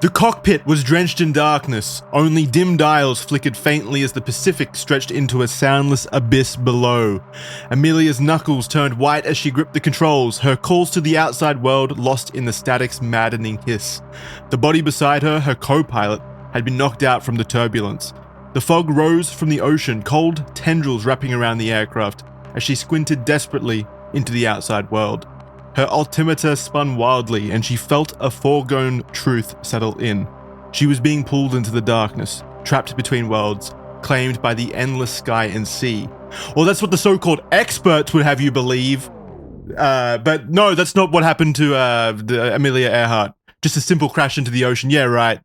The cockpit was drenched in darkness. Only dim dials flickered faintly as the Pacific stretched into a soundless abyss below. Amelia's knuckles turned white as she gripped the controls, her calls to the outside world lost in the static's maddening hiss. The body beside her, her co-pilot, had been knocked out from the turbulence. The fog rose from the ocean, cold tendrils wrapping around the aircraft, as she squinted desperately into the outside world. Her altimeter spun wildly, and she felt a foregone truth settle in. She was being pulled into the darkness, trapped between worlds, claimed by the endless sky and sea. Well, that's what the so-called experts would have you believe. But no, that's not what happened to Amelia Earhart. Just a simple crash into the ocean. Yeah, right.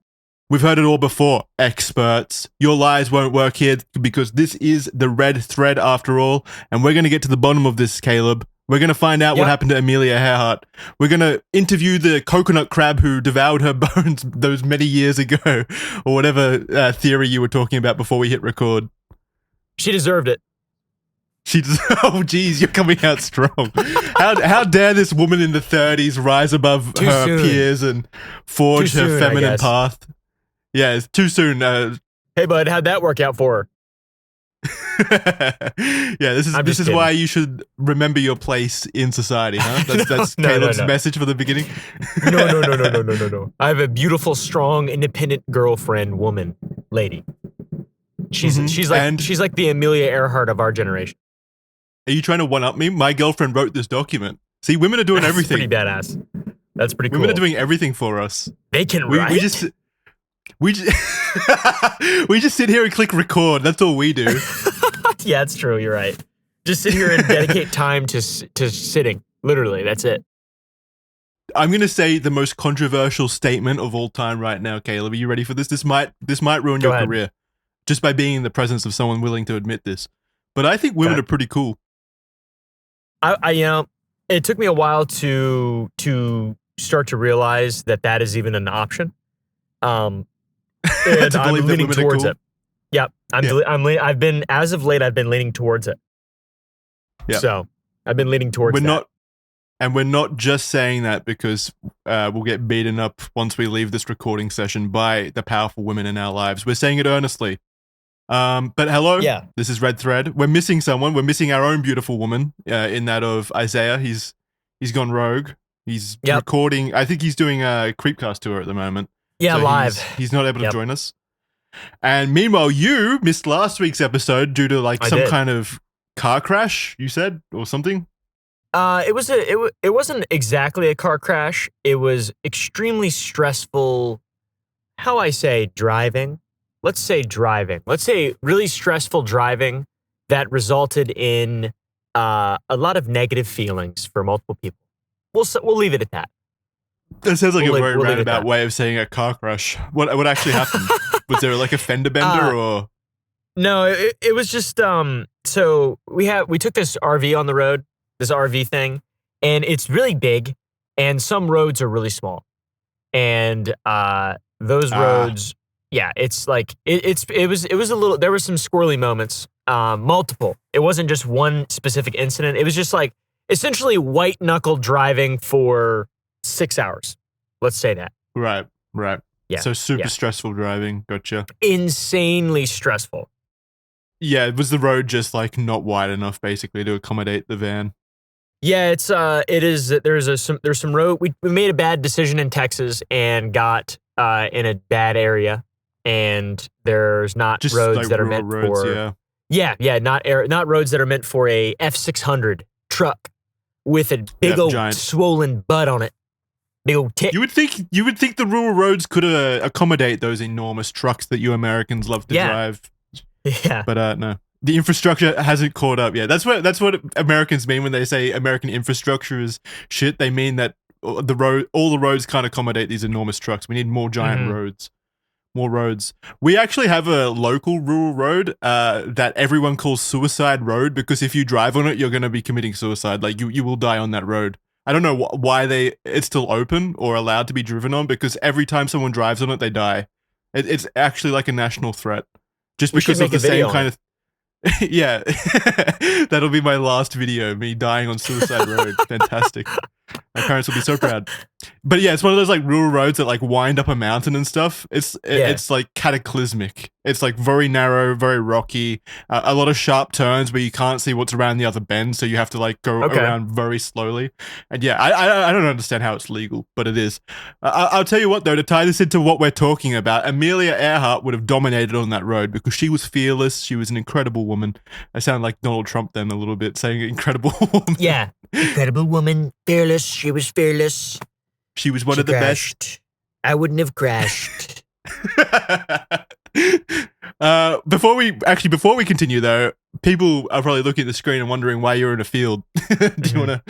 We've heard it all before, experts. Your lies won't work here because this is the red thread after all, and we're going to get to the bottom of this, Caleb. We're going to find out what happened to Amelia Earhart. We're going to interview the coconut crab who devoured her bones those many years ago, or whatever theory you were talking about before we hit record. She deserved it. Oh, geez, you're coming out strong. How dare this woman in the 30s rise above her peers and forge her feminine path? Yeah, it's too soon. Hey, bud, how'd that work out for her? Yeah, this is why you should remember your place in society, huh? That's Caleb's message for the beginning. No. I have a beautiful, strong, independent girlfriend, woman, lady. She's like the Amelia Earhart of our generation. Are you trying to one up me? My girlfriend wrote this document. See, women are doing everything. Pretty badass. That's pretty cool. Women are doing everything for us. They can write. We just sit here and click record. That's all we do. Yeah, it's true. You're right. Just sit here and dedicate time to sitting. Literally, that's it. I'm going to say the most controversial statement of all time right now, Caleb. Are you ready for this? This might ruin your career just by being in the presence of someone willing to admit this. But I think women are pretty cool. I it took me a while to start to realize that is even an option. And I'm leaning towards it. Yep. I've been, as of late, I've been leaning towards it. Yeah. So I've been leaning towards that. We're not just saying that because we'll get beaten up once we leave this recording session by the powerful women in our lives. We're saying it earnestly. But hello, this is Red Thread. We're missing someone. We're missing our own beautiful woman in that of Isaiah. He's gone rogue. He's recording. I think he's doing a Creepcast tour at the moment. Yeah, so live. He's not able to join us. And meanwhile, you missed last week's episode due to some kind of car crash, you said, or something? It wasn't exactly a car crash. It was extremely stressful. Driving. Let's say really stressful driving that resulted in a lot of negative feelings for multiple people. We'll leave it at that. That sounds like a very roundabout way of saying a car crash. What actually happened? Was there like a fender bender or? No, it was just so we took this RV on the road, this RV thing, and it's really big, and some roads are really small, and those roads, it's like it was a little. There were some squirrely moments, multiple. It wasn't just one specific incident. It was just like essentially white knuckle driving for 6 hours. Let's say that. Right. Yeah. So super stressful driving. Gotcha. Insanely stressful. Yeah. Was the road just like not wide enough basically to accommodate the van? Yeah, it is. There's some road. We made a bad decision in Texas and got in a bad area, and there's not just roads like that are meant for. Not roads that are meant for a F600 truck with a big old giant swollen butt on it. Big old tit. You would think the rural roads could accommodate those enormous trucks that you Americans love to drive. Yeah. But no. The infrastructure hasn't caught up yet. That's what Americans mean when they say American infrastructure is shit. They mean that all the roads can't accommodate these enormous trucks. We need more giant roads. More roads. We actually have a local rural road that everyone calls Suicide Road because if you drive on it, you're going to be committing suicide. Like you will die on that road. I don't know why it's still open or allowed to be driven on because every time someone drives on it, they die. It's actually like a national threat, just We should because of make a the video same on kind it. of. Yeah, that'll be my last video. Me dying on Suicide Road. Fantastic. My parents will be so proud. But yeah, it's one of those like rural roads that like wind up a mountain and stuff. It's like cataclysmic. It's like very narrow, very rocky. A lot of sharp turns where you can't see what's around the other bend, so you have to like go around very slowly. And yeah, I don't understand how it's legal, but it is. I'll tell you what though, to tie this into what we're talking about, Amelia Earhart would have dominated on that road because she was fearless. She was an incredible woman. I sound like Donald Trump then a little bit, saying incredible woman. Yeah, incredible woman, fearless. She was fearless. She was one of the best. I wouldn't have crashed. Before we continue though, people are probably looking at the screen and wondering why you're in a field. Do you want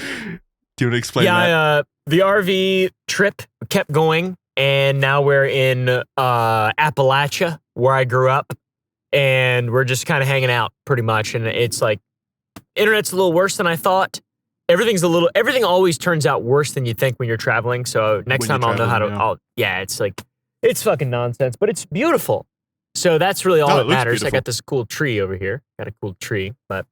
to explain that? Yeah, the RV trip kept going, and now we're in Appalachia, where I grew up, and we're just kind of hanging out pretty much. And it's like, internet's a little worse than I thought. Everything always turns out worse than you think when you're traveling. So next time I'll know how to, it's like, it's fucking nonsense, but it's beautiful. So that's really all that matters. Beautiful. I got this cool tree over here. Got a cool tree, but.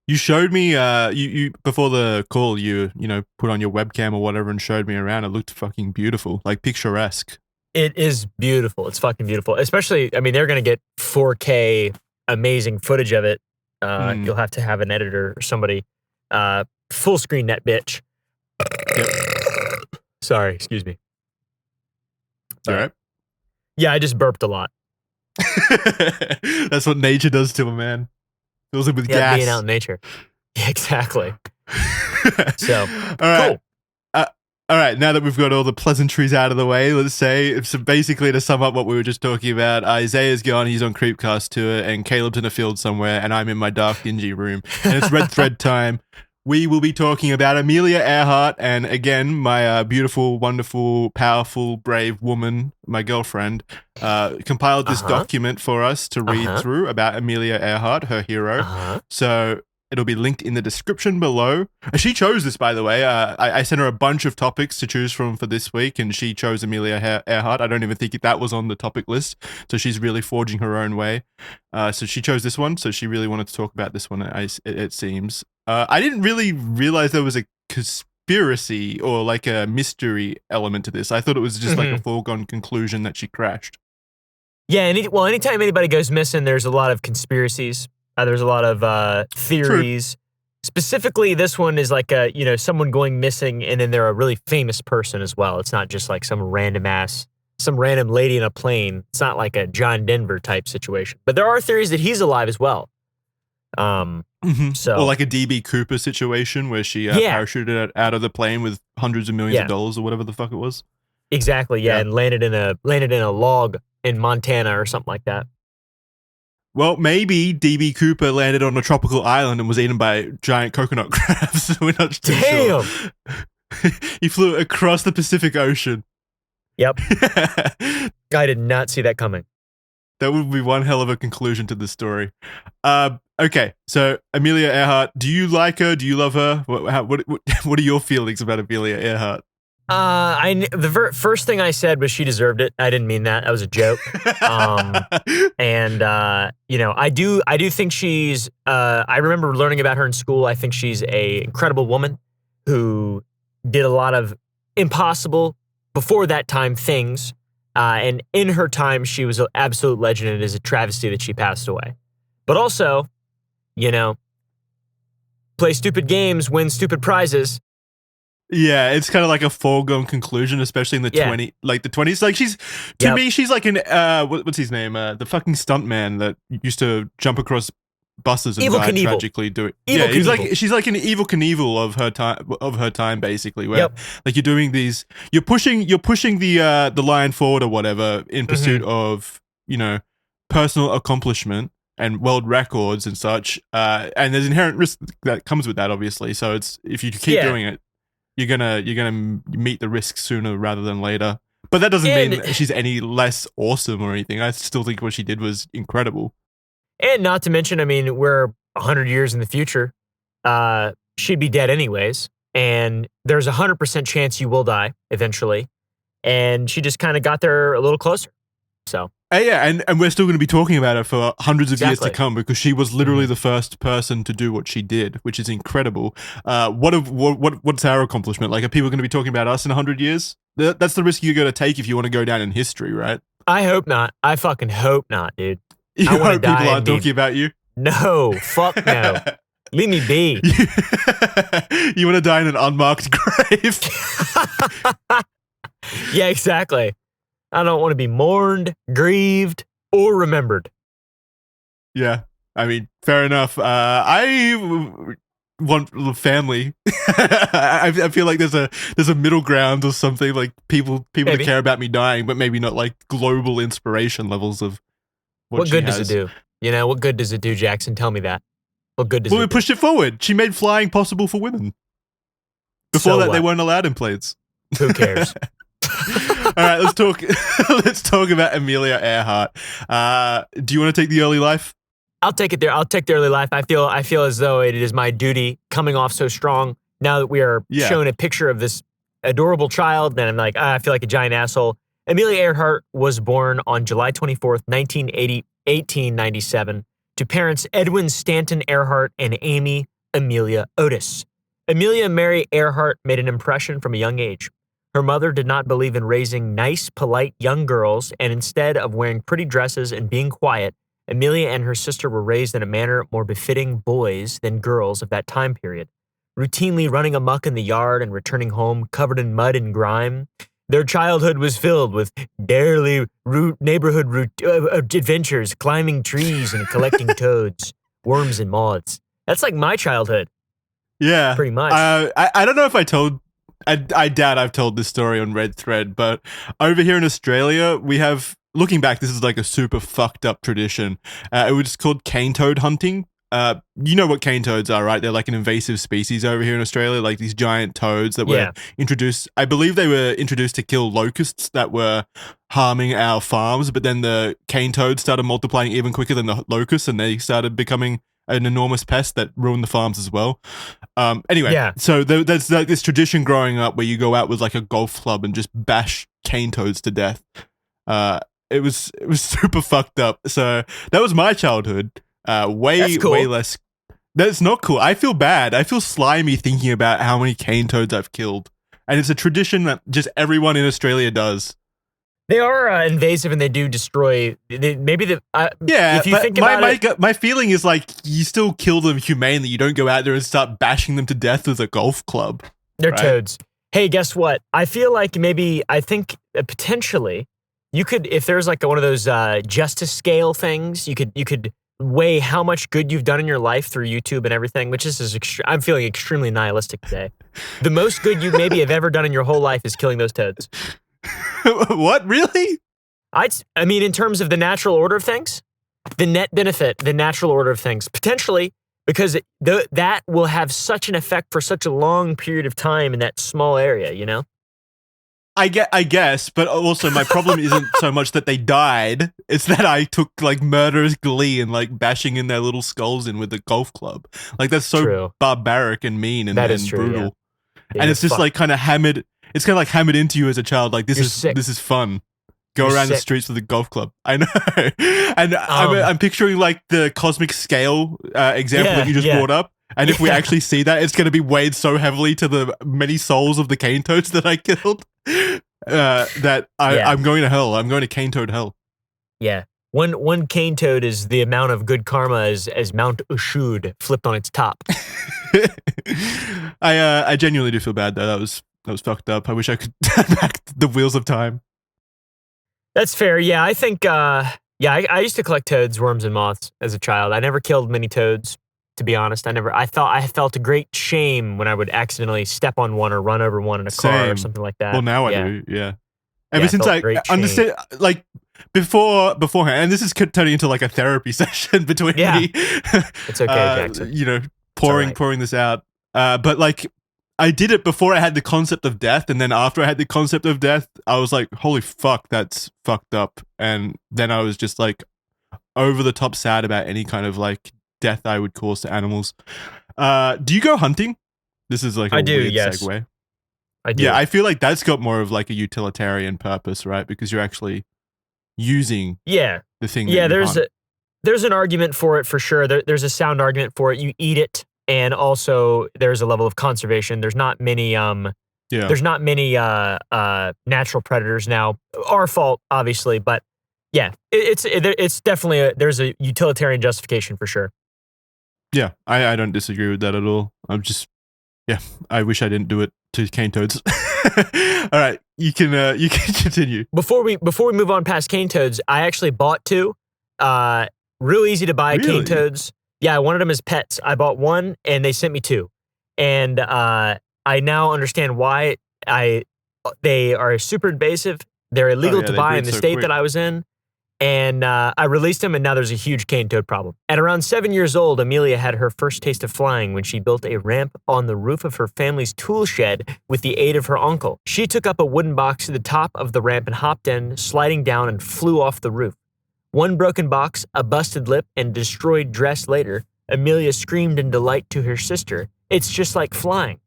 You showed me, you before the call, you put on your webcam or whatever and showed me around. It looked fucking beautiful, like picturesque. It is beautiful. It's fucking beautiful. Especially, I mean, they're going to get 4K amazing footage of it. You'll have to have an editor or somebody. Full screen that bitch. Yep. Sorry, excuse me. All right. Yeah, I just burped a lot. That's what nature does to a man. Fills him with gas. Being out in nature. Yeah, exactly. So, all right. Cool. All right, now that we've got all the pleasantries out of the way, let's say, so basically to sum up what we were just talking about, Isaiah's gone, he's on Creepcast tour, and Caleb's in a field somewhere, and I'm in my dark, dingy room, and it's Red Thread time. We will be talking about Amelia Earhart, and again, my beautiful, wonderful, powerful, brave woman, my girlfriend, compiled this document for us to read through about Amelia Earhart, her hero. So it'll be linked in the description below. She chose this, by the way. I sent her a bunch of topics to choose from for this week, and she chose Amelia Earhart. I don't even think that was on the topic list, so she's really forging her own way. So she chose this one, so she really wanted to talk about this one, it seems. I didn't really realize there was a conspiracy or like a mystery element to this. I thought it was just like a foregone conclusion that she crashed. Yeah, anytime anybody goes missing, there's a lot of conspiracies. There's a lot of theories. True. Specifically, this one is like someone going missing, and then they're a really famous person as well. It's not just like some random lady in a plane. It's not like a John Denver type situation. But there are theories that he's alive as well. So, or like a DB Cooper situation where she parachuted out of the plane with hundreds of millions of dollars or whatever the fuck it was. Exactly, yeah, and landed in a log in Montana or something like that. Well, maybe DB Cooper landed on a tropical island and was eaten by giant coconut crabs. We're not too sure. He flew across the Pacific Ocean. Yep. I did not see that coming. That would be one hell of a conclusion to the story. Okay, so Amelia Earhart, do you like her? Do you love her? What are your feelings about Amelia Earhart? The first thing I said was she deserved it. I didn't mean that. That was a joke. I do think she's. I remember learning about her in school. I think she's a incredible woman who did a lot of impossible before that time things. And in her time, she was an absolute legend, and it is a travesty that she passed away. But also, play stupid games, win stupid prizes. Yeah, it's kind of like a foregone conclusion, especially in the 20s. Like to me, she's like an what's his name? The fucking stuntman that used to jump across buses and Evil die Knievel. tragically doing. Evil Knievel. She's like an Evil Knievel of her time, basically. Where like you're doing these, you're pushing the line forward or whatever in pursuit of personal accomplishment and world records and such. And there's inherent risk that comes with that, obviously. So it's if you keep doing it, you're gonna meet the risks sooner rather than later. But that doesn't mean And- that she's any less awesome or anything. I still think what she did was incredible. And not to mention, I mean, we're 100 years in the future. She'd be dead anyways. And there's 100% chance you will die eventually. And she just kind of got there a little closer. So. Yeah, and we're still going to be talking about her for hundreds of years to Exactly. come because she was literally the first person to do what she did, which is incredible. What's our accomplishment? Like, are people going to be talking about us in 100 years? That's the risk you're going to take if you want to go down in history, right? I hope not. I fucking hope not, dude. You I wanna hope people die aren't and be- talking about you? No, fuck no. Leave me be. You want to die in an unmarked grave? Yeah, exactly. I don't want to be mourned, grieved, or remembered. Yeah, I mean, fair enough. I want family. I feel like there's a middle ground or something, like people Maybe. that care about me dying, but maybe not like global inspiration levels of What she good has. does it do? You know, what good does it do, Jackson? Tell me that. What good does Well, it we do? pushed it forward. She made flying possible for women. Before So that, they what? weren't allowed in planes. Who cares? All right, let's talk. Let's talk about Amelia Earhart. Do you want to take the early life? I'll take it there. I'll take the early life. I feel as though it is my duty coming off so strong now that we are Yeah. shown a picture of this adorable child. Then I'm like, I feel like a giant asshole. Amelia Earhart was born on July 24th, 1897 to parents Edwin Stanton Earhart and Amy Amelia Otis. Amelia Mary Earhart made an impression from a young age. Her mother did not believe in raising nice, polite young girls, and instead of wearing pretty dresses and being quiet, Amelia and her sister were raised in a manner more befitting boys than girls of that time period, routinely running amok in the yard and returning home covered in mud and grime. Their childhood was filled with daily neighborhood adventures, climbing trees and collecting toads, worms, and moths. That's like my childhood, Yeah, pretty much. I don't know if I told. I doubt I've told this story on Red Thread, but over here in Australia, we have. Looking back, this is like a super fucked up tradition. It was called cane toad hunting. You know what cane toads are, right? They're like an invasive species over here in Australia, like these giant toads that were introduced. I believe they were introduced to kill locusts that were harming our farms, but then the cane toads started multiplying even quicker than the locusts, and they started becoming an enormous pest that ruined the farms as well. Anyway, so there's like this tradition growing up where you go out with like a golf club and just bash cane toads to death. It was super fucked up. So that was my childhood. Way less. That's not cool. I feel bad. I feel slimy thinking about how many cane toads I've killed, and it's a tradition that just everyone in Australia does. They are invasive and they do destroy. If you think about it, my feeling is like you still kill them humanely. You don't go out there and start bashing them to death with a golf club. they're right? toads. Hey, guess what? I feel like potentially you could, if there's like one of those justice scale things, you could weigh how much good you've done in your life through YouTube and everything. Which I'm feeling extremely nihilistic today. The most good you maybe have ever done in your whole life is killing those toads. What, really? I mean, in terms of the natural order of things, the net benefit, the natural order of things, potentially, because that will have such an effect for such a long period of time in that small area, you know? I guess, but also my problem isn't so much that they died, it's that I took like murderous glee and like bashing in their little skulls in with a golf club. Like that's so True. barbaric and mean and brutal. Yeah, and it's just like kind of hammered. It's kind of like hammered into you as a child. Like this is fun. Go around the streets with a golf club. I know. And I'm picturing like the cosmic scale example that you just brought up. And if we actually see that, it's going to be weighed so heavily to the many souls of the cane toads that I killed that I'm going to hell. I'm going to cane toad hell. Yeah. One cane toad is the amount of good karma as Mount Ushud flipped on its top. I genuinely do feel bad though. That was fucked up. I wish I could turn back the wheels of time. That's fair. Yeah, I think. I used to collect toads, worms, and moths as a child. I never killed many toads, to be honest. I felt a great shame when I would accidentally step on one or run over one in a car or something like that. Well, now I do. Yeah. Ever since I understand, like beforehand, and this is turning into like a therapy session between me. It's okay, Jackson. Pouring this out. But like I did it before I had the concept of death, and then after I had the concept of death, I was like, holy fuck, that's fucked up. And then I was just like over the top sad about any kind of like death I would cause to animals. Do you go hunting? This is like a weird segue. I do. Yeah, I feel like that's got more of like a utilitarian purpose, right? Because you're actually using the thing. Yeah, there's an argument for it for sure. There's a sound argument for it. You eat it, and also there's a level of conservation. There's not many natural predators now. Our fault, obviously, but yeah, it's definitely there's a utilitarian justification for sure. Yeah, I don't disagree with that at all. I'm just I wish I didn't do it to cane toads. All right, you can continue. Before we move on past cane toads, I actually bought 2. Real easy to buy cane toads. Yeah, I wanted them as pets. I bought 1 and they sent me 2. And I now understand why they are super invasive. They're illegal to buy in the state that I was in. And I released them, and now there's a huge cane toad problem. At around 7 years old, Amelia had her first taste of flying when she built a ramp on the roof of her family's tool shed with the aid of her uncle. She took up a wooden box to the top of the ramp and hopped in, sliding down and flew off the roof. 1 broken box, a busted lip, and destroyed dress later, Amelia screamed in delight to her sister, "It's just like flying."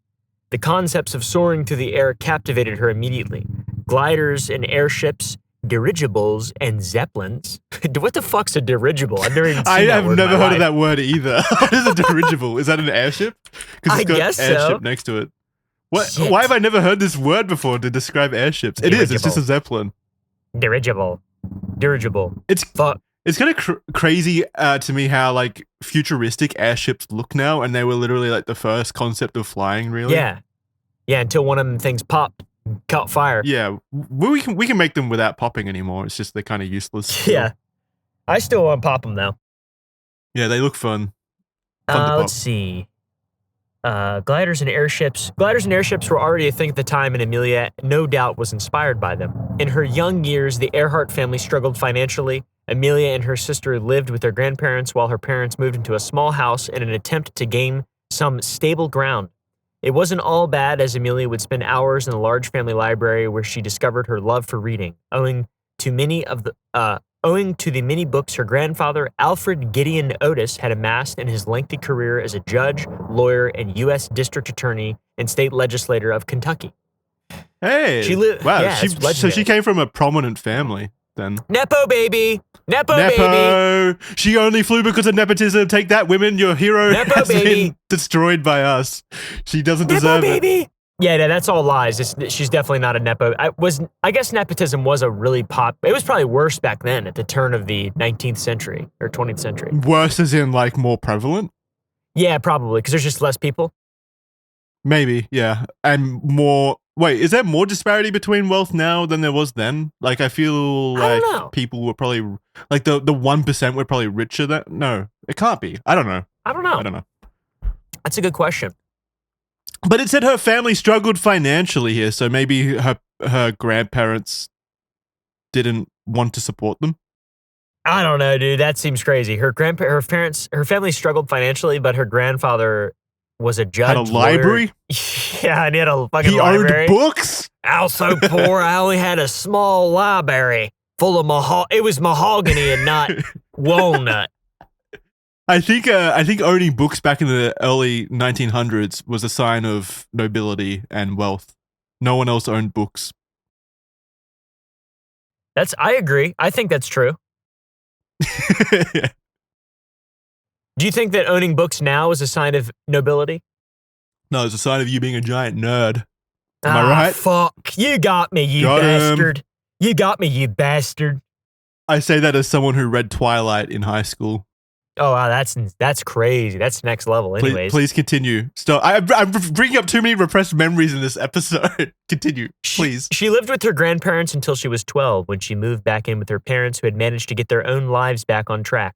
The concepts of soaring through the air captivated her immediately. Gliders and airships, dirigibles, and zeppelins. What the fuck's a dirigible? I've never even seen that word. I've never heard of that word either. What is a dirigible? Is that an airship? Because it's got airship next to it. What? Shit. Why have I never heard this word before to describe airships? It is. It's just a zeppelin. Dirigible. It's kind of crazy to me how like futuristic airships look now, and they were literally like the first concept of flying. Really. Yeah. Until one of them things popped. Caught fire. Yeah, we can make them without popping anymore. It's just they're kind of useless. Yeah, I still want to pop them though. Yeah, they look fun. Let's see. Gliders and airships. Gliders and airships were already a thing at the time, and Amelia, no doubt, was inspired by them. In her young years, the Earhart family struggled financially. Amelia and her sister lived with their grandparents while her parents moved into a small house in an attempt to gain some stable ground. It wasn't all bad, as Amelia would spend hours in the large family library where she discovered her love for reading, owing to the many books her grandfather, Alfred Gideon Otis, had amassed in his lengthy career as a judge, lawyer, and U.S. District Attorney and state legislator of Kentucky. Hey, so she came from a prominent family then. Nepo baby. Baby. She only flew because of nepotism. Take that, women. Your hero has been destroyed by us. She doesn't deserve it. Yeah, that's all lies. She's definitely not a nepo. I guess nepotism was a really it was probably worse back then at the turn of the 19th century or 20th century. Worse as in like more prevalent? Yeah, probably, because there's just less people. Maybe, yeah. And more... Wait, is there more disparity between wealth now than there was then? Like, I feel like people were probably... Like, the 1% were probably richer than... No, it can't be. I don't know. I don't know. That's a good question. But it said her family struggled financially here, so maybe her grandparents didn't want to support them? I don't know, dude. That seems crazy. Her family struggled financially, but her grandfather was a judge. Had a library? Yeah, and he had a fucking library. He owned books? I was so poor, I only had a small library full of it was mahogany and not walnut. I think owning books back in the early 1900s was a sign of nobility and wealth. No one else owned books. I agree. I think that's true. Yeah. Do you think that owning books now is a sign of nobility? No, it's a sign of you being a giant nerd. Am I right? Fuck. You got me, you bastard. You got me, you bastard. I say that as someone who read Twilight in high school. Oh, wow, that's crazy. That's next level anyways. Please continue. Stop. I'm bringing up too many repressed memories in this episode. Continue, please. She lived with her grandparents until she was 12 when she moved back in with her parents who had managed to get their own lives back on track.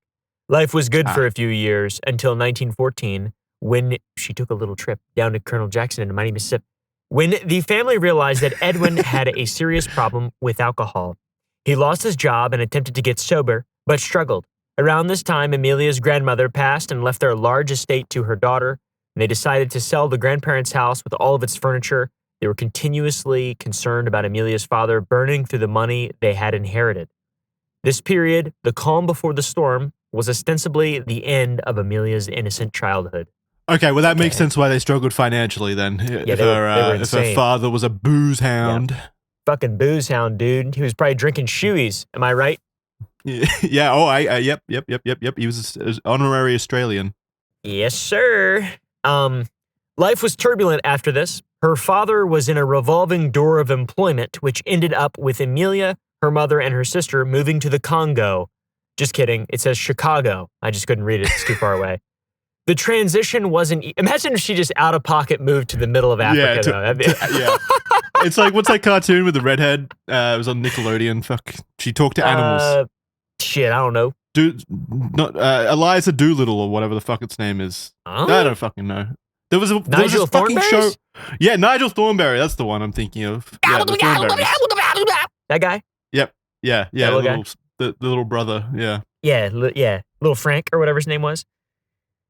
Life was good for a few years until 1914 when she took a little trip down to Colonel Jackson in Miami, Mississippi. When the family realized that Edwin had a serious problem with alcohol, he lost his job and attempted to get sober, but struggled. Around this time, Amelia's grandmother passed and left their large estate to her daughter, and they decided to sell the grandparents' house with all of its furniture. They were continuously concerned about Amelia's father burning through the money they had inherited. This period, the calm before the storm, was ostensibly the end of Amelia's innocent childhood. Okay, well that makes sense why they struggled financially then. Yeah, if they were her insane. father was a booze hound. Yep. Fucking booze hound, dude. He was probably drinking shoeies. Am I right? Yeah. Oh, yep. He was an honorary Australian. Yes, sir. Life was turbulent after this. Her father was in a revolving door of employment, which ended up with Amelia, her mother, and her sister moving to the Congo. Just kidding. It says Chicago. I just couldn't read it. It's too far away. The transition wasn't... Imagine if she just out of pocket moved to the middle of Africa. Yeah. It's like, what's that cartoon with the redhead? It was on Nickelodeon. Fuck. She talked to animals. Shit, I don't know. Eliza Doolittle or whatever the fuck its name is. Huh? I don't fucking know. There was this fucking show. Yeah, Nigel Thornberry. That's the one I'm thinking of. Yeah, the Thornberrys. That guy? Yep. Yeah. The little brother. Yeah. Yeah. Little Frank or whatever his name was.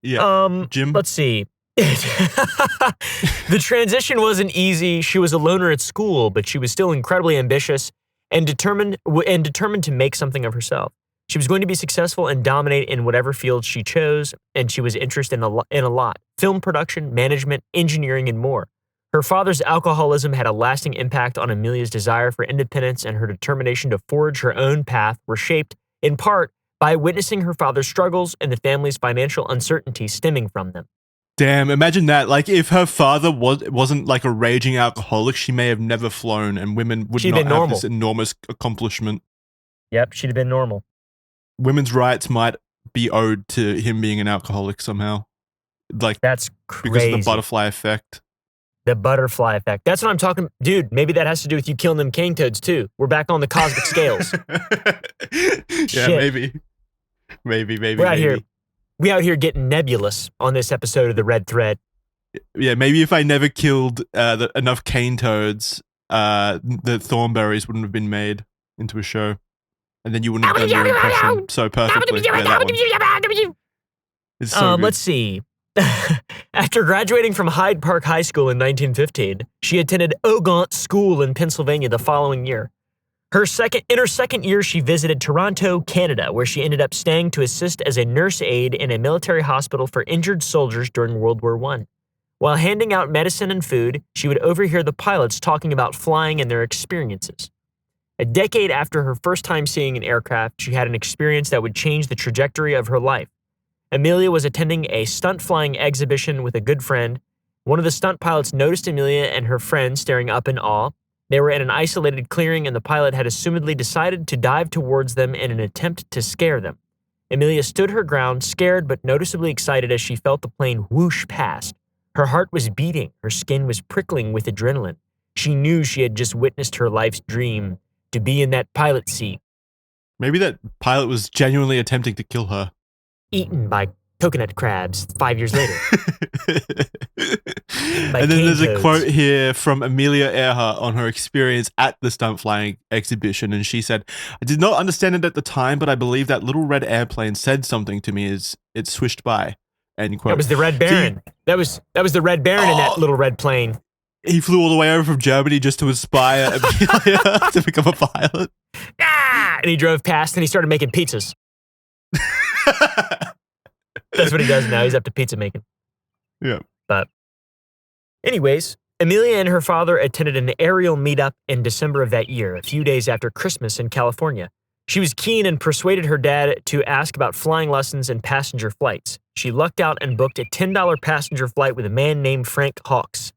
Yeah. Jim. Let's see. The transition wasn't easy. She was a loner at school, but she was still incredibly ambitious and determined to make something of herself. She was going to be successful and dominate in whatever field she chose, and she was interested in a lot: film production, management, engineering, and more. Her father's alcoholism had a lasting impact on Amelia's desire for independence, and her determination to forge her own path were shaped, in part, by witnessing her father's struggles and the family's financial uncertainty stemming from them. Damn, imagine that. Like, if her father wasn't like a raging alcoholic, she may have never flown, and women would not have this enormous accomplishment. Yep, she'd have been normal. Women's rights might be owed to him being an alcoholic somehow. Like, that's crazy. Because of the butterfly effect. The butterfly effect. That's what I'm talking. Dude, maybe that has to do with you killing them cane toads too. We're back on the cosmic scales. Yeah, maybe. We out here getting nebulous on this episode of the Red Thread. Yeah, maybe if I never killed enough cane toads, the Thornberrys wouldn't have been made into a show. And then you wouldn't have done your impression so perfectly. Yeah, that one. It's so good. Let's see. After graduating from Hyde Park High School in 1915, she attended Ogant School in Pennsylvania the following year. In her second year, she visited Toronto, Canada, where she ended up staying to assist as a nurse aide in a military hospital for injured soldiers during World War I. While handing out medicine and food, she would overhear the pilots talking about flying and their experiences. A decade after her first time seeing an aircraft, she had an experience that would change the trajectory of her life. Amelia was attending a stunt flying exhibition with a good friend. One of the stunt pilots noticed Amelia and her friend staring up in awe. They were in an isolated clearing, and the pilot had assumedly decided to dive towards them in an attempt to scare them. Amelia stood her ground, scared but noticeably excited as she felt the plane whoosh past. Her heart was beating. Her skin was prickling with adrenaline. She knew she had just witnessed her life's dream, to be in that pilot seat. Maybe that pilot was genuinely attempting to kill her. Eaten by coconut crabs 5 years later. And then there's a quote here from Amelia Earhart on her experience at the stunt flying exhibition, and she said, "I did not understand it at the time, but I believe that little red airplane said something to me as it swished by." End quote. That was the Red Baron. That was the Red Baron in that little red plane. He flew all the way over from Germany just to aspire to become a pilot. And he drove past and he started making pizzas. That's what he does now. He's up to pizza making. Yeah. But anyways, Amelia and her father attended an aerial meetup in December of that year, a few days after Christmas in California. She was keen and persuaded her dad to ask about flying lessons and passenger flights. She lucked out and booked a $10 passenger flight with a man named Frank Hawks.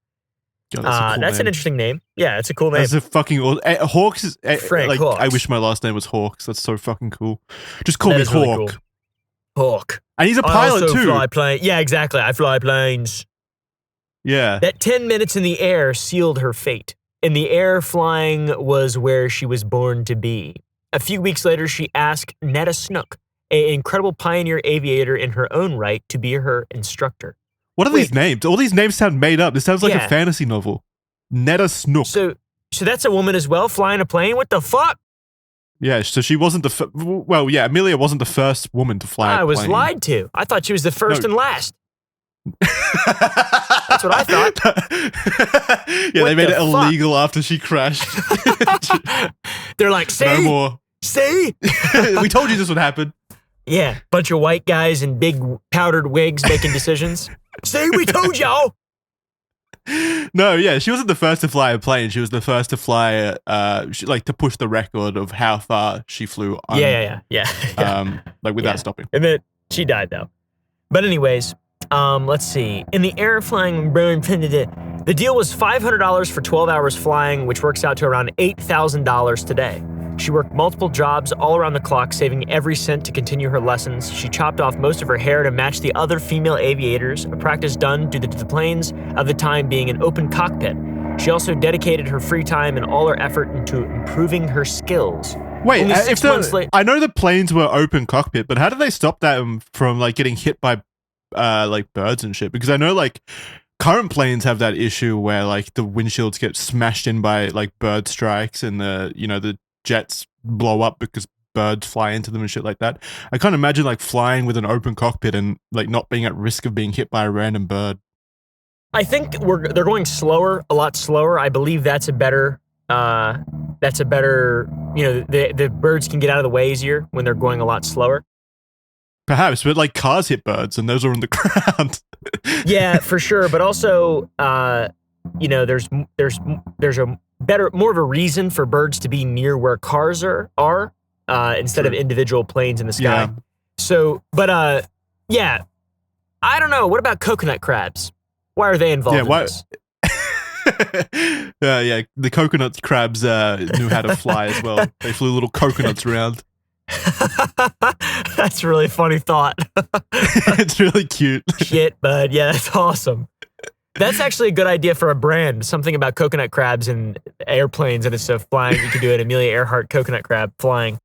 God, that's an interesting name. Yeah, it's a cool name. That's a fucking Hawks is Frank like Hawks. I wish my last name was Hawks. That's so fucking cool. Just call me Hawk. Really cool. Hawk. And he's a pilot I also too. Fly plane. Yeah, exactly. I fly planes. Yeah. That 10 minutes in the air sealed her fate. In the air, flying was where she was born to be. A few weeks later, she asked Netta Snook, an incredible pioneer aviator in her own right, to be her instructor. What are these names? All these names sound made up. This sounds like a fantasy novel. Netta Snook. So that's a woman as well, flying a plane? What the fuck? Yeah, so she wasn't Amelia wasn't the first woman to fly a plane. I was lied to. I thought she was the first and last. That's what I thought. Yeah, What they made the it illegal after she crashed. They're like, see? No more. See? We told you this would happen. Yeah, bunch of white guys in big powdered wigs making decisions. See, we told y'all. No, yeah, she wasn't the first to fly a plane. She was the first to fly, to push the record of how far she flew. Yeah. Without stopping. And then she died though. But anyways, let's see. In the air flying, the deal was $500 for 12 hours flying, which works out to around $8,000 today. She worked multiple jobs all around the clock, saving every cent to continue her lessons. She chopped off most of her hair to match the other female aviators, a practice done due to the planes of the time being an open cockpit. She also dedicated her free time and all her effort into improving her skills. Wait, I know the planes were open cockpit, but how did they stop that from getting hit by birds and shit? Because I know current planes have that issue where the windshields get smashed in by bird strikes and the jets blow up because birds fly into them and shit like that. I can't imagine flying with an open cockpit and not being at risk of being hit by a random bird. I think they're going slower, a lot slower. I believe that's a better, the birds can get out of the way easier when they're going a lot slower. Perhaps, but cars hit birds and those are on the ground. Yeah, for sure. But also, there's more of a reason for birds to be near where cars are instead of individual planes in the sky. Yeah. So, but yeah, I don't know. What about coconut crabs? Why are they involved in this? The coconut crabs knew how to fly as well. They flew little coconuts around. That's a really funny thought. It's really cute. Shit, bud. Yeah, that's awesome. That's actually a good idea for a brand. Something about coconut crabs and airplanes and stuff flying. You could do an Amelia Earhart coconut crab flying.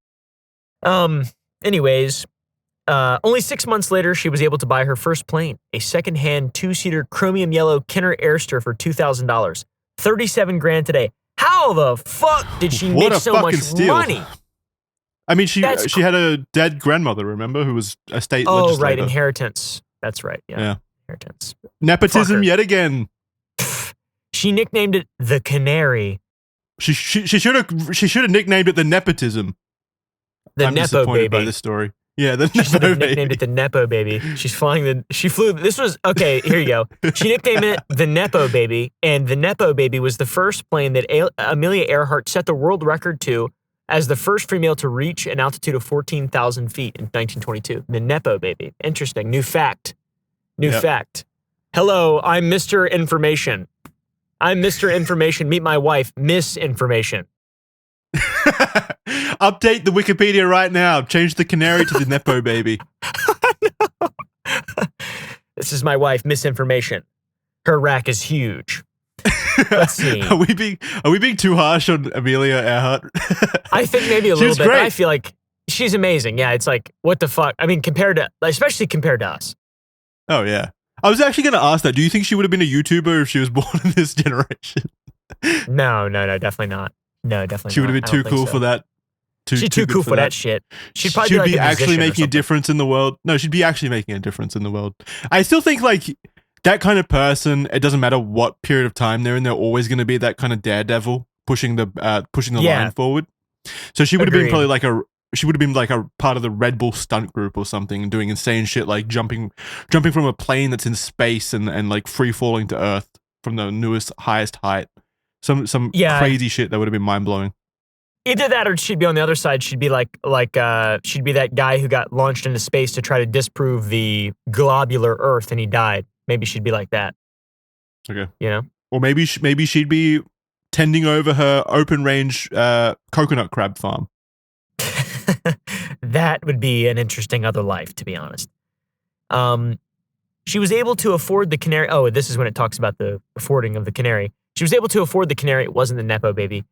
Anyways, only 6 months later, she was able to buy her first plane, a second-hand two-seater chromium yellow Kenner Airster for $2,000. 37 grand today. How the fuck did she make so much money? I mean, she had a dead grandmother, remember, who was a state legislator. Oh, right, inheritance. That's right, yeah. Inheritance. Nepotism yet again. She nicknamed it the Canary. She should have nicknamed it the Nepotism. I'm Nepo disappointed baby. By this story. Yeah, the Nepo baby. She nicknamed it the Nepo baby. Here you go. She nicknamed it the Nepo baby, and the Nepo baby was the first plane that Amelia Earhart set the world record to as the first female to reach an altitude of 14,000 feet in 1922. The Nepo baby. Interesting. New fact. Fact. Hello, I'm Mr. Information. I'm Mr. Information. Meet my wife, Miss Information. Update the Wikipedia right now. Change the canary to the Nepo baby. This is my wife, Miss Information. Her rack is huge. Let's see. Are we being too harsh on Amelia Earhart? I think maybe a little bit. Great. But I feel like she's amazing. Yeah, it's what the fuck? I mean, especially compared to us. Oh, yeah. I was actually going to ask that. Do you think she would have been a YouTuber if she was born in this generation? No, definitely not. No, definitely not. She would have been too cool for that. She's too cool for that shit. She'd probably be actually making a difference in the world. No, she'd be actually making a difference in the world. I still think that kind of person, it doesn't matter what period of time they're in, they're always going to be that kind of daredevil pushing the line forward. So she would have been probably she would have been a part of the Red Bull stunt group or something, doing insane shit like jumping from a plane that's in space and free falling to Earth from the highest height. Some crazy shit that would have been mind blowing. Either that, or she'd be on the other side. She'd be she'd be that guy who got launched into space to try to disprove the globular Earth, and he died. Maybe she'd be like that. Okay. Or maybe she'd be tending over her open range coconut crab farm. That would be an interesting other life, to be honest. She was able to afford the canary. Oh, this is when it talks about the affording of the canary. She was able to afford the canary. It wasn't the Nepo baby.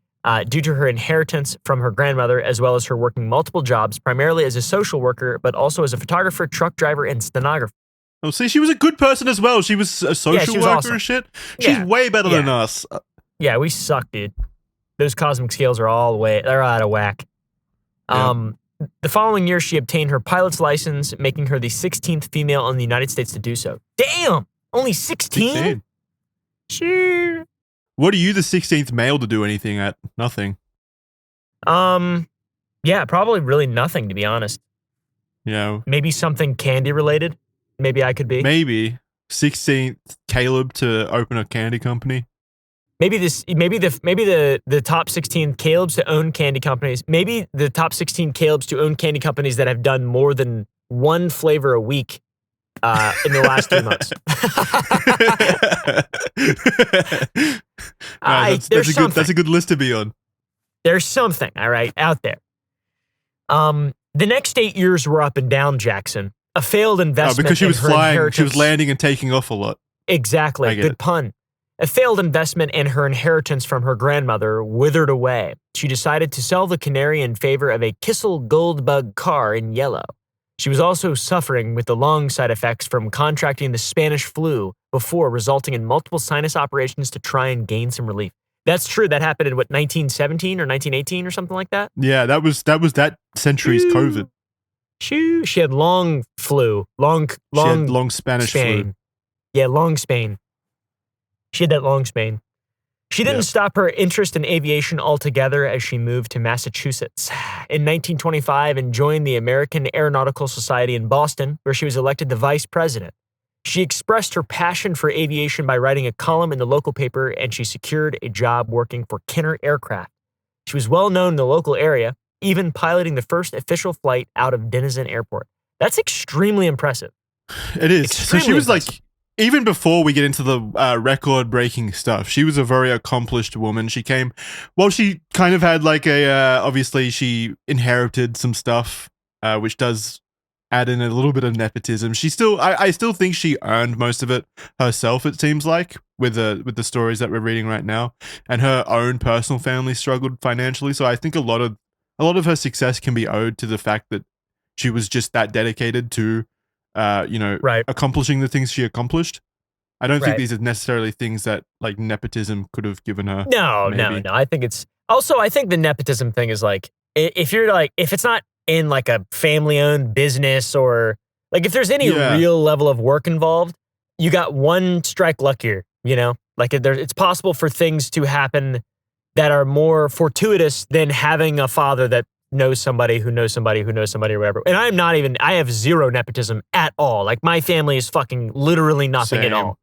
Due to her inheritance from her grandmother, as well as her working multiple jobs, primarily as a social worker, but also as a photographer, truck driver, and stenographer. Oh, see, she was a good person as well. She was a social worker awesome. and shit. She's way better than us. Yeah, we suck, dude. Those cosmic scales are they're out of whack. Yeah. The following year, she obtained her pilot's license, making her the 16th female in the United States to do so. Damn! Only 16? 16. Sure. What are you, the 16th male to do anything at? Nothing. Yeah, probably really nothing, to be honest. Yeah. Maybe something candy related. Maybe I could be. Maybe 16th Caleb to open a candy company. Maybe the top 16 Calebs to own candy companies. Maybe the top 16 Calebs to own candy companies that have done more than one flavor a week in the last 3 months. That's a good list to be on. There's something, all right, out there. The next 8 years were up and down, Jackson. A failed investment. Because she was flying, she was landing and taking off a lot. Exactly. Good pun. A failed investment and her inheritance from her grandmother withered away. She decided to sell the Canary in favor of a Kissel Goldbug car in yellow. She was also suffering with the long side effects from contracting the Spanish flu before resulting in multiple sinus operations to try and gain some relief. That's true. That happened in 1917 or 1918 or something like that? Yeah, that was that century's COVID. She had long flu. Long Spanish Spain. flu. Yeah, long Spain. She had that long Spain. She didn't stop her interest in aviation altogether as she moved to Massachusetts in 1925 and joined the American Aeronautical Society in Boston, where she was elected the vice president. She expressed her passion for aviation by writing a column in the local paper, and she secured a job working for Kenner Aircraft. She was well known in the local area, even piloting the first official flight out of Denison Airport. That's extremely impressive. It is. So she was like, even before we get into the record-breaking stuff, she was a very accomplished woman. She kind of had like obviously she inherited some stuff, which does add in a little bit of nepotism. I still think she earned most of it herself, it seems like, with the stories that we're reading right now. And her own personal family struggled financially. So I think a lot of her success can be owed to the fact that she was just that dedicated to accomplishing the things she accomplished. I don't think these are necessarily things that like nepotism could have given her. No. I think the nepotism thing is like, if it's not in like a family-owned business or like if there's any real level of work involved, you got one strike luckier, you know? Like it's possible for things to happen that are more fortuitous than having a father that knows somebody who knows somebody who knows somebody or whatever. And I have zero nepotism at all. Like my family is fucking literally nothing at all.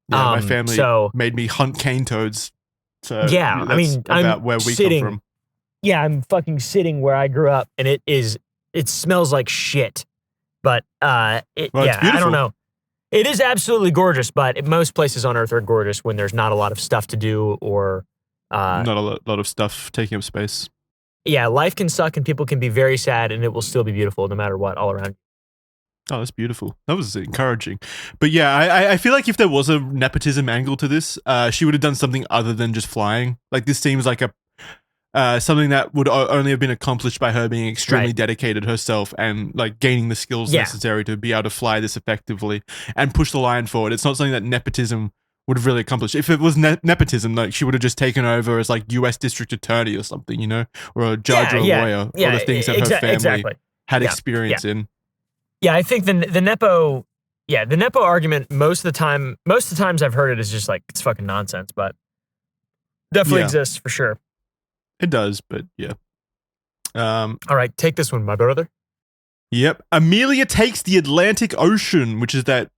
Yeah, my family made me hunt cane toads. So yeah, I mean, about where we come from. Yeah, I'm fucking sitting where I grew up, and it smells like shit. But I don't know. It is absolutely gorgeous, but most places on Earth are gorgeous when there's not a lot of stuff to do or not a lot of stuff taking up space. Yeah, life can suck and people can be very sad, and it will still be beautiful no matter what all around. Oh, that's beautiful. That was encouraging. But yeah, I feel like if there was a nepotism angle to this, she would have done something other than just flying. Like this seems like something that would only have been accomplished by her being extremely dedicated herself and like gaining the skills necessary to be able to fly this effectively and push the line forward. It's not something that nepotism would have really accomplished. If it was nepotism, like she would have just taken over as like U.S. District Attorney or something, you know, or a judge or a lawyer, or the things that her family had experience in. Yeah, I think the nepo argument most of the times I've heard it is just like it's fucking nonsense, but definitely exists for sure. It does, but yeah. All right, take this one, my brother. Yep. Amelia takes the Atlantic Ocean, which is that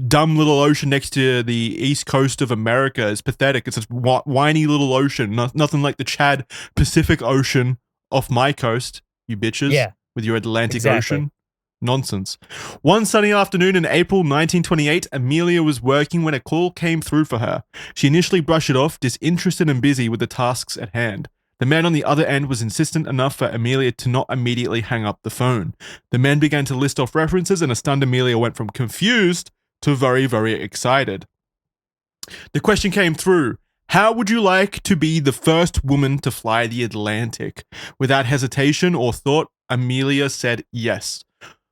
dumb little ocean next to the east coast of America. It's pathetic. It's a whiny little ocean. Nothing like the Chad Pacific Ocean off my coast, you bitches. Yeah. With your Atlantic Ocean. Nonsense. One sunny afternoon in April 1928, Amelia was working when a call came through for her. She initially brushed it off, disinterested and busy with the tasks at hand. The man on the other end was insistent enough for Amelia to not immediately hang up the phone. The man began to list off references, and a stunned Amelia went from confused to very, very excited. The question came through: how would you like to be the first woman to fly the Atlantic? Without hesitation or thought, Amelia said yes.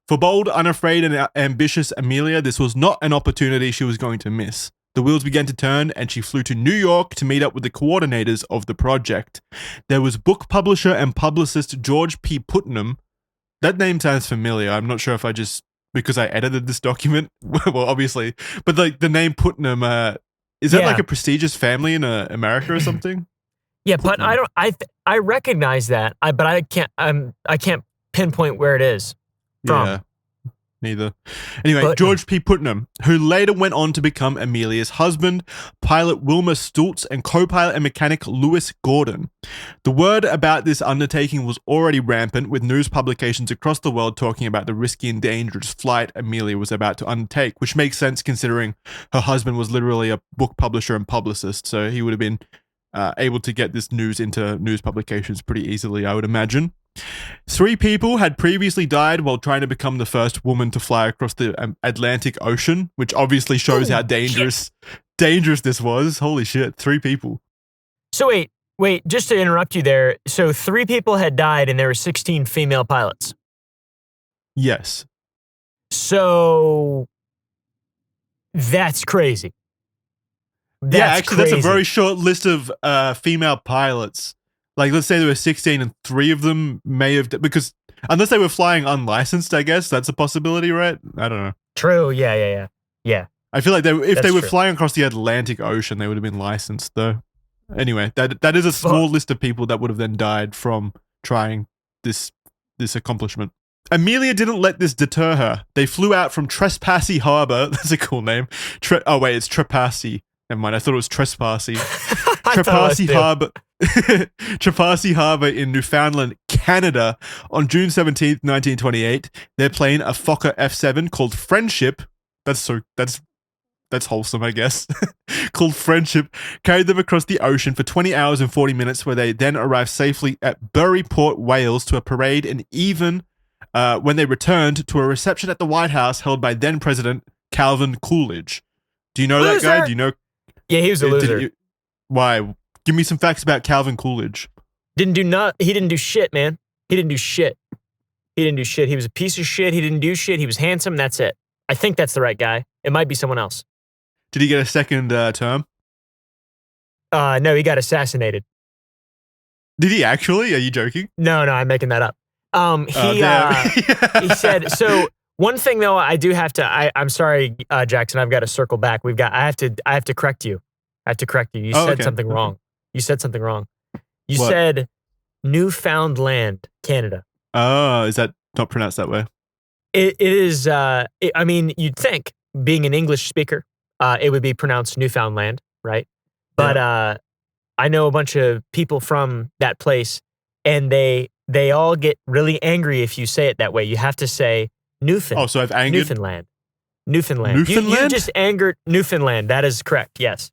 For bold, unafraid, and ambitious Amelia, this was not an opportunity she was going to miss. The wheels began to turn, and she flew to New York to meet up with the coordinators of the project. There was book publisher and publicist George P. Putnam. That name sounds familiar. I'm not sure if I just because I edited this document. Well, obviously, but like the name Putnam, is that like a prestigious family in America or something? Yeah, Putnam. but I recognize that, but I can't pinpoint where it is from. Yeah. Neither. Anyway, Putnam. George P. Putnam, who later went on to become Amelia's husband, pilot Wilma Stultz, and co-pilot and mechanic Lewis Gordon. The word about this undertaking was already rampant, with news publications across the world talking about the risky and dangerous flight Amelia was about to undertake, which makes sense considering her husband was literally a book publisher and publicist, so he would have been able to get this news into news publications pretty easily, I would imagine. 3 people had previously died while trying to become the first woman to fly across the Atlantic Ocean, which obviously shows how dangerous this was. Holy shit, 3 people. So wait, just to interrupt you there. So 3 people had died and there were 16 female pilots. Yes. So that's crazy. That's a very short list of female pilots. Like, let's say there were 16 and 3 of them may have... Because unless they were flying unlicensed, I guess, that's a possibility, right? I don't know. True, yeah. I feel like if they were flying across the Atlantic Ocean, they would have been licensed, though. Anyway, that is a small list of people that would have then died from trying this accomplishment. Amelia didn't let this deter her. They flew out from Trespassy Harbor. That's a cool name. It's Trepassy. Never mind, I thought it was Trespassy. Trepassy Harbor. Trepassy Harbor in Newfoundland, Canada, on June 17th, 1928. Their plane, a Fokker F-7 called Friendship, that's wholesome, I guess, called Friendship, carried them across the ocean for 20 hours and 40 minutes, where they then arrived safely at Bury Port, Wales, to a parade, and even when they returned, to a reception at the White House held by then President Calvin Coolidge. Do you know that guy? Do you know? Yeah, he was a loser. Why? Give me some facts about Calvin Coolidge. He didn't do shit, man. He didn't do shit. He was a piece of shit. He didn't do shit. He was handsome. That's it. I think that's the right guy. It might be someone else. Did he get a second term? No, he got assassinated. Did he actually? Are you joking? No, I'm making that up. He said, so one thing though, I do have to, I'm sorry, Jackson, I've got to circle back. I have to correct you. You said something wrong. You said something wrong. You said Newfoundland, Canada. Oh, is that not pronounced that way? It is, I mean, you'd think, being an English speaker, it would be pronounced Newfoundland, right? But I know a bunch of people from that place, and they all get really angry if you say it that way. You have to say Newfoundland. Oh, so I've angered? Newfoundland. You just angered Newfoundland. That is correct, yes.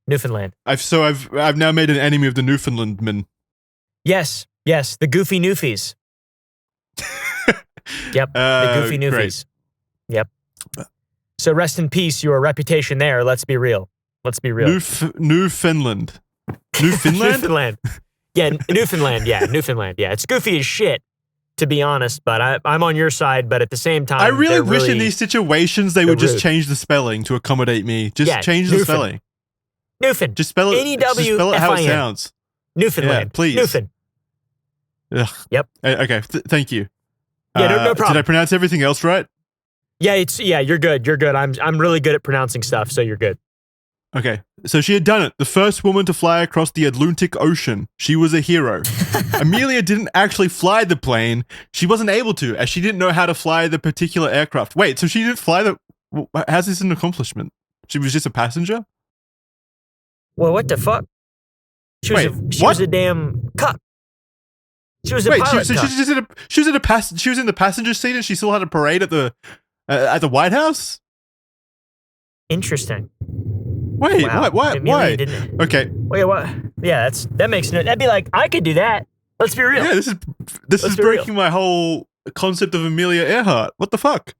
Newfoundland. I've now made an enemy of the Newfoundlandmen. Yes, the goofy Newfies. Yep, the goofy Newfies. Great. Yep. So rest in peace, your reputation there. Let's be real. Newfoundland. Newfoundland? Yeah, Newfoundland. Yeah, it's goofy as shit, to be honest, but I'm on your side, but at the same time, I really wish in these situations they would just change the spelling to accommodate me. Change the spelling. Newfound. Just spell it. N-E-W-F-I-N. Spell it how it sounds. Newfoundland. Yeah, please. Newfound. Ugh. Yep. Okay. Thank you. Yeah, no problem. Did I pronounce everything else right? Yeah, you're good. I'm really good at pronouncing stuff, so you're good. Okay. So she had done it. The first woman to fly across the Atlantic Ocean. She was a hero. Amelia didn't actually fly the plane. She wasn't able to, as she didn't know how to fly the particular aircraft. Wait, so she didn't fly the... How's this an accomplishment? She was just a passenger? Well, what the fuck? She was a damn cuck. She was a pilot cuck. She was in the passenger seat and she still had a parade at the White House? Interesting. Wait, wow. why? Okay. Wait, what? Yeah, that makes no. That'd be like, I could do that. Let's be real. Yeah, this is breaking my whole concept of Amelia Earhart. What the fuck?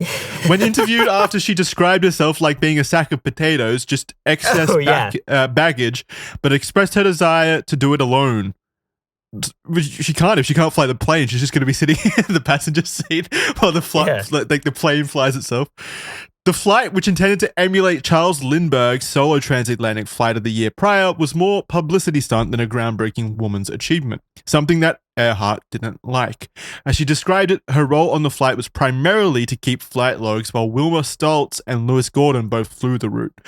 When interviewed after she described herself like being a sack of potatoes, just excess baggage, but expressed her desire to do it alone. She can't if she can't fly the plane. She's just going to be sitting in the passenger seat while the plane flies itself. The flight, which intended to emulate Charles Lindbergh's solo transatlantic flight of the year prior, was more publicity stunt than a groundbreaking woman's achievement. Something that Earhart didn't like. As she described it, her role on the flight was primarily to keep flight logs, while Wilma Stoltz and Lewis Gordon both flew the route.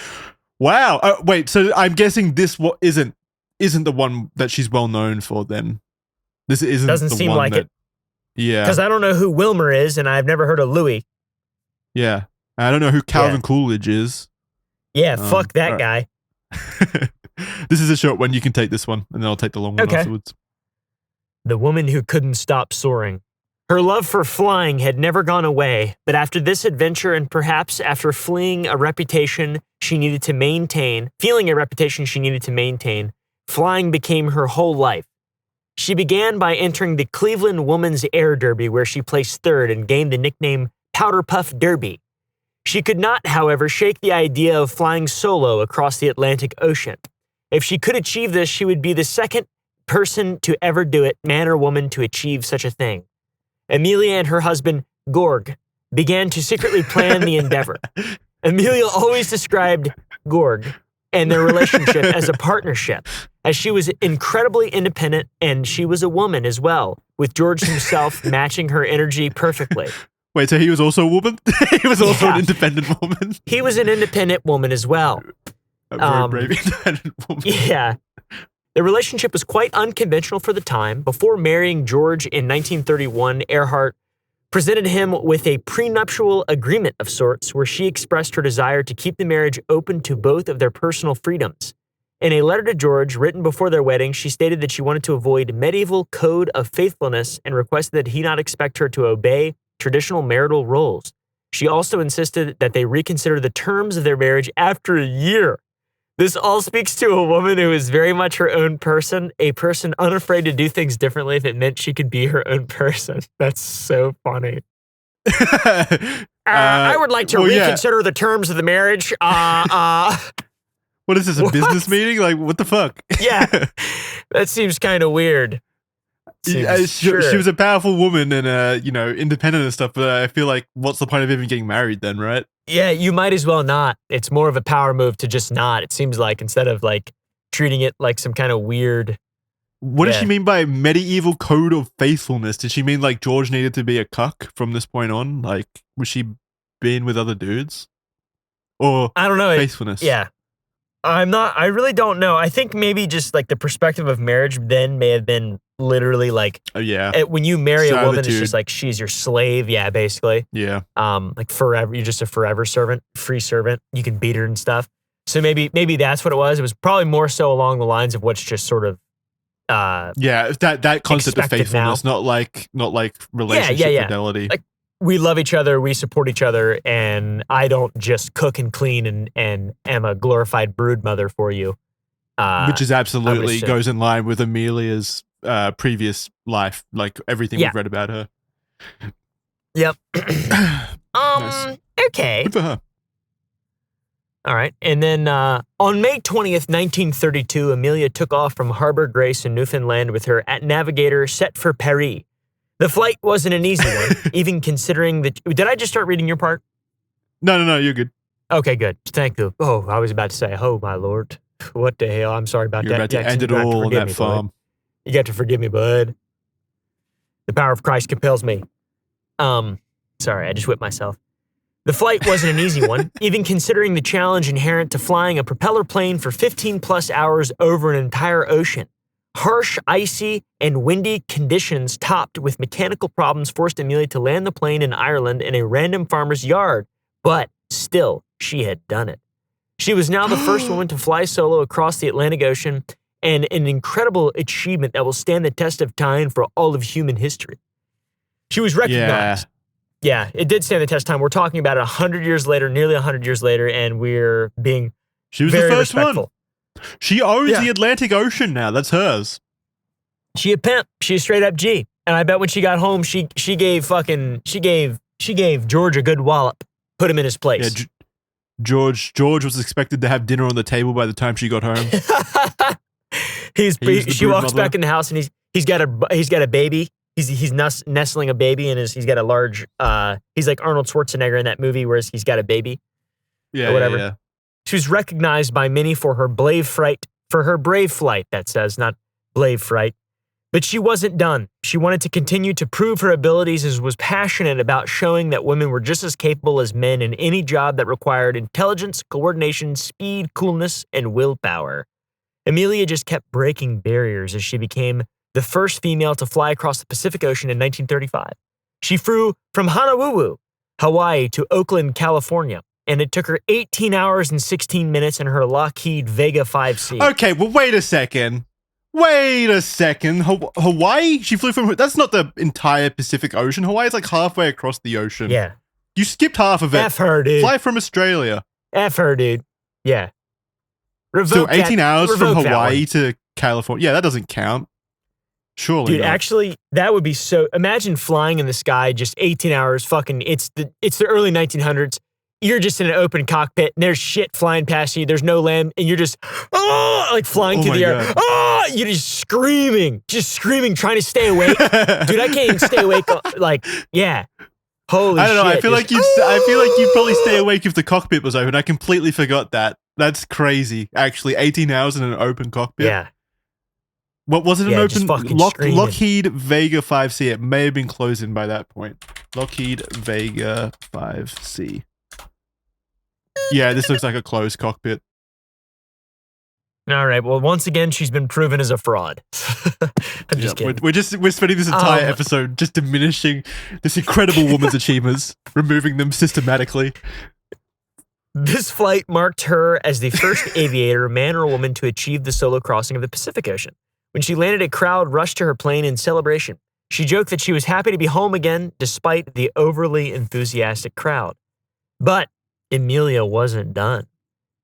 Wow. Wait, so I'm guessing this isn't the one that she's well known for then. This isn't Doesn't the seem one like that, it. Yeah. Because I don't know who Wilmer is, and I've never heard of Louis. Yeah. I don't know who Calvin Coolidge is. Yeah, fuck that guy. This is a short one. You can take this one, and then I'll take the long one afterwards. The woman who couldn't stop soaring. Her love for flying had never gone away, but after this adventure and perhaps after feeling a reputation she needed to maintain, flying became her whole life. She began by entering the Cleveland Women's Air Derby, where she placed third and gained the nickname Powder Puff Derby. She could not, however, shake the idea of flying solo across the Atlantic Ocean. If she could achieve this, she would be the second person to ever do it, man or woman, to achieve such a thing. Amelia and her husband, Gorg, began to secretly plan the endeavor. Amelia always described Gorg and their relationship as a partnership, as she was incredibly independent and she was a woman as well, with George himself matching her energy perfectly. Wait, so he was also a woman? He was also an independent woman? He was an independent woman as well. A very brave independent woman. Yeah. The relationship was quite unconventional for the time. Before marrying George in 1931, Earhart presented him with a prenuptial agreement of sorts where she expressed her desire to keep the marriage open to both of their personal freedoms. In a letter to George written before their wedding, she stated that she wanted to avoid medieval code of faithfulness and requested that he not expect her to obey traditional marital roles. She also insisted that they reconsider the terms of their marriage after a year. This all speaks to a woman who is very much her own person, a person unafraid to do things differently if it meant she could be her own person. That's so funny. I would like to reconsider the terms of the marriage. What is this, a business meeting? Like, what the fuck? Yeah, that seems kind of weird. She was a powerful woman and, independent and stuff, but I feel like, what's the point of even getting married then, right? Yeah, you might as well not. It's more of a power move to just not, it seems like, instead of like treating it like some kind of weird. What does she mean by medieval code of faithfulness? Did she mean like George needed to be a cuck from this point on? Like, was she being with other dudes? Or I don't know. Faithfulness? Yeah. I really don't know. I think maybe just like the perspective of marriage then may have been literally like, when you marry a woman, it's just like she's your slave. Yeah, basically. Yeah. Like forever, you're just a forever servant, free servant. You can beat her and stuff. So maybe that's what it was. It was probably more so along the lines of what's just sort of, that concept of faithfulness, not like relationship fidelity. Like, we love each other, we support each other, and I don't just cook and clean and am a glorified brood mother for you. Which is absolutely goes in line with Amelia's previous life, like everything we've read about her. Yep. Nice. Okay. Good for her. All right. And then on May 20th, 1932, Amelia took off from Harbor Grace in Newfoundland with her navigator set for Paris. The flight wasn't an easy one, even considering that. Did I just start reading your part? No, you're good. Okay, good. Thank you. Oh, I was about to say, oh, my Lord. What the hell? I'm sorry about You're that. You're about to end it all on that farm. You got to forgive me, bud. The power of Christ compels me. Sorry, I just whipped myself. The flight wasn't an easy one, even considering the challenge inherent to flying a propeller plane for 15 plus hours over an entire ocean. Harsh, icy, and windy conditions topped with mechanical problems forced Amelia to land the plane in Ireland in a random farmer's yard. But still, she had done it. She was now the first woman to fly solo across the Atlantic Ocean, and an incredible achievement that will stand the test of time for all of human history. She was recognized. Yeah, it did stand the test of time. We're talking about it 100 years later, nearly 100 years later, and we're being She was very the first respectful. one. She owns the Atlantic Ocean now. That's hers. She a pimp. She a straight up G. And I bet when she got home, she gave George a good wallop. Put him in his place. Yeah, George was expected to have dinner on the table by the time she got home. She walks back in the house and he's got a baby. He's nestling a baby and he's got a large. He's like Arnold Schwarzenegger in that movie where he's got a baby. Yeah, or whatever. Yeah. She was recognized by many for her brave flight. That says, not brave fright. But she wasn't done. She wanted to continue to prove her abilities and was passionate about showing that women were just as capable as men in any job that required intelligence, coordination, speed, coolness, and willpower. Amelia just kept breaking barriers as she became the first female to fly across the Pacific Ocean in 1935. She flew from Honolulu, Hawaii to Oakland, California, and it took her 18 hours and 16 minutes in her Lockheed Vega 5C. Okay, well, wait a second. Hawaii? She flew from... That's not the entire Pacific Ocean. Hawaii is like halfway across the ocean. Yeah. You skipped half of it. F her, dude. Fly from Australia. F her, dude. Yeah. So 18 hours from Hawaii to California. Yeah, that doesn't count. Surely Dude, not. actually, that would be so... Imagine flying in the sky just 18 hours, fucking... It's the early 1900s. You're just in an open cockpit, and there's shit flying past you. There's no land, and you're just... like flying through the air. God. You're just screaming, trying to stay awake. Dude, I can't even stay awake. Like, yeah. Holy shit. I don't know. I feel like you'd probably stay awake if the cockpit was open. I completely forgot that. That's crazy. Actually, 18 hours in an open cockpit. Yeah. What was it? An just open fucking screaming. Lockheed Vega 5C. It may have been closed in by that point. Lockheed Vega 5C. Yeah, this looks like a closed cockpit. All right. Well, once again, she's been proven as a fraud. I'm just kidding. We're spending this entire episode just diminishing this incredible woman's achievements, removing them systematically. This flight marked her as the first aviator, man or woman, to achieve the solo crossing of the Pacific Ocean. When she landed, a crowd rushed to her plane in celebration. She joked that she was happy to be home again despite the overly enthusiastic crowd. But Amelia wasn't done.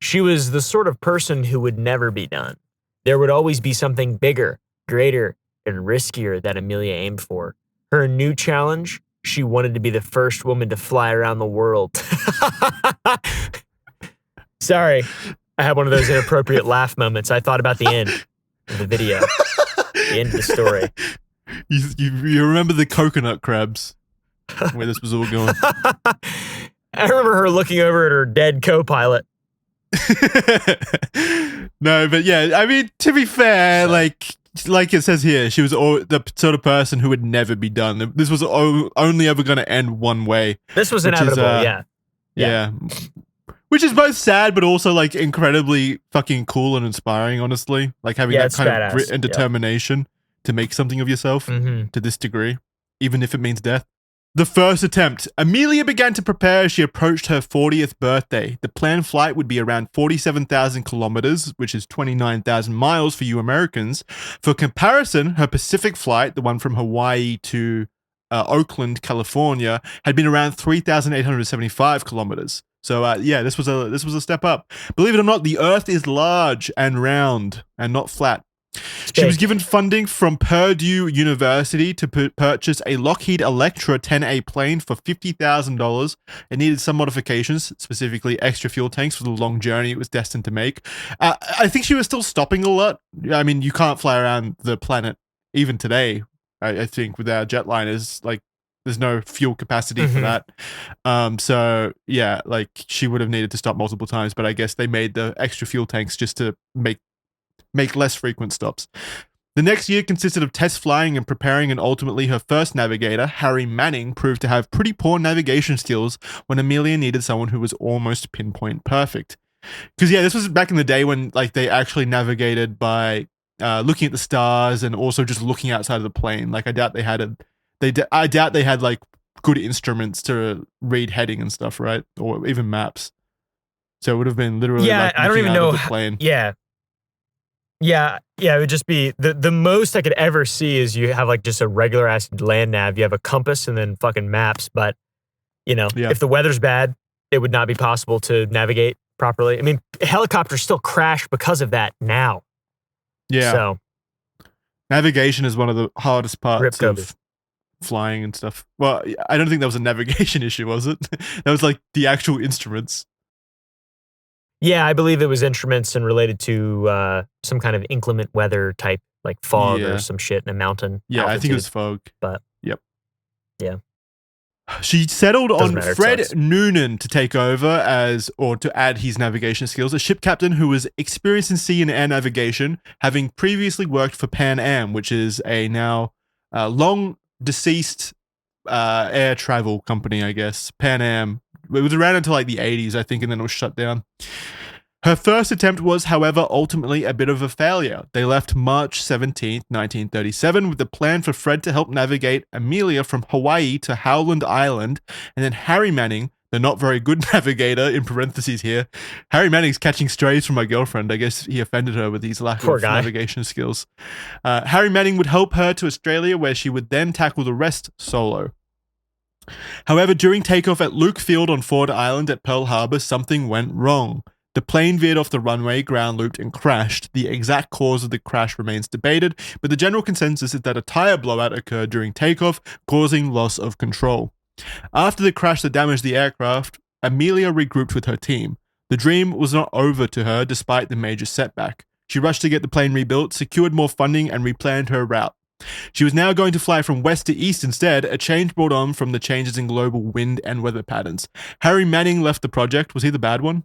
She was the sort of person who would never be done. There would always be something bigger, greater, and riskier that Amelia aimed for. Her new challenge? She wanted to be the first woman to fly around the world. Sorry, I had one of those inappropriate laugh moments. I thought about the end of the video, the end of the story. You remember the coconut crabs, where this was all going. I remember her looking over at her dead co-pilot. No, but yeah, I mean, to be fair, like it says here, she was the sort of person who would never be done. This was only ever going to end one way. This was inevitable, yeah. Which is both sad, but also like incredibly fucking cool and inspiring, honestly. Like having that kind of grit and determination to make something of yourself to this degree, even if it means death. The first attempt. Amelia began to prepare as she approached her 40th birthday. The planned flight would be around 47,000 kilometers, which is 29,000 miles for you Americans. For comparison, her Pacific flight, the one from Hawaii to Oakland, California, had been around 3,875 kilometers. So this was a step up. Believe it or not, the Earth is large and round and not flat. She was given funding from Purdue University to purchase a Lockheed Electra 10A plane for $50,000. It needed some modifications, specifically extra fuel tanks for the long journey it was destined to make. I think she was still stopping a lot. I mean, you can't fly around the planet even today, I think, with our jetliners. Like, there's no fuel capacity for that. So, yeah, like, she would have needed to stop multiple times, but I guess they made the extra fuel tanks just to make less frequent stops. The next year consisted of test flying and preparing, and ultimately her first navigator, Harry Manning, proved to have pretty poor navigation skills when Amelia needed someone who was almost pinpoint perfect. Because, yeah, this was back in the day when like they actually navigated by looking at the stars and also just looking outside of the plane. Like, I doubt they had like good instruments to read heading and stuff, right? Or even maps. So it would have been literally like I don't even know. The plane. Yeah, it would just be the most I could ever see is you have like just a regular ass land nav. You have a compass and then fucking maps, but if the weather's bad, it would not be possible to navigate properly. I mean, helicopters still crash because of that now. Yeah. So navigation is one of the hardest parts of flying and stuff. Well, I don't think that was a navigation issue, was it? That was like the actual instruments. Yeah, I believe it was instruments and related to some kind of inclement weather type, like fog or some shit in a mountain. Yeah, altitude. I think it was fog. But yep. Yeah. She settled Doesn't on matter, it Fred sucks. Noonan to take over or to add his navigation skills, a ship captain who was experienced in sea and air navigation, having previously worked for Pan Am, which is a now long deceased air travel company, I guess. Pan Am. It was around until like the 80s, I think, and then it was shut down. Her first attempt was, however, ultimately a bit of a failure. They left March 17th, 1937, with the plan for Fred to help navigate Amelia from Hawaii to Howland Island, and then Harry Manning, the not very good navigator, in parentheses here. Harry Manning's catching strays from my girlfriend. I guess he offended her with his lack of navigation skills. Harry Manning would help her to Australia, where she would then tackle the rest solo. However, during takeoff at Luke Field on Ford Island at Pearl Harbor, something went wrong. The plane veered off the runway, ground looped, and crashed. The exact cause of the crash remains debated, but the general consensus is that a tire blowout occurred during takeoff, causing loss of control. After the crash that damaged the aircraft, Amelia regrouped with her team. The dream was not over to her despite the major setback. She rushed to get the plane rebuilt, secured more funding, and replanned her route. She was now going to fly from west to east instead, a change brought on from the changes in global wind and weather patterns. Harry Manning left the project. Was he the bad one?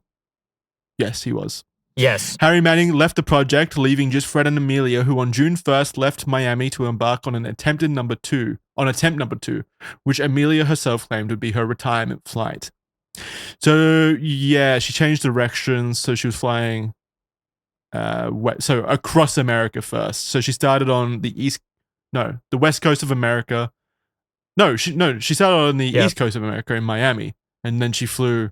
Yes, he was. Yes. Harry Manning left the project, leaving just Fred and Amelia, who on June 1st left Miami to embark on attempt number two, which Amelia herself claimed would be her retirement flight. So, yeah, she changed directions. So she was flying across America first. So she started on the west coast of America. She started on the east coast of America in Miami, and then she flew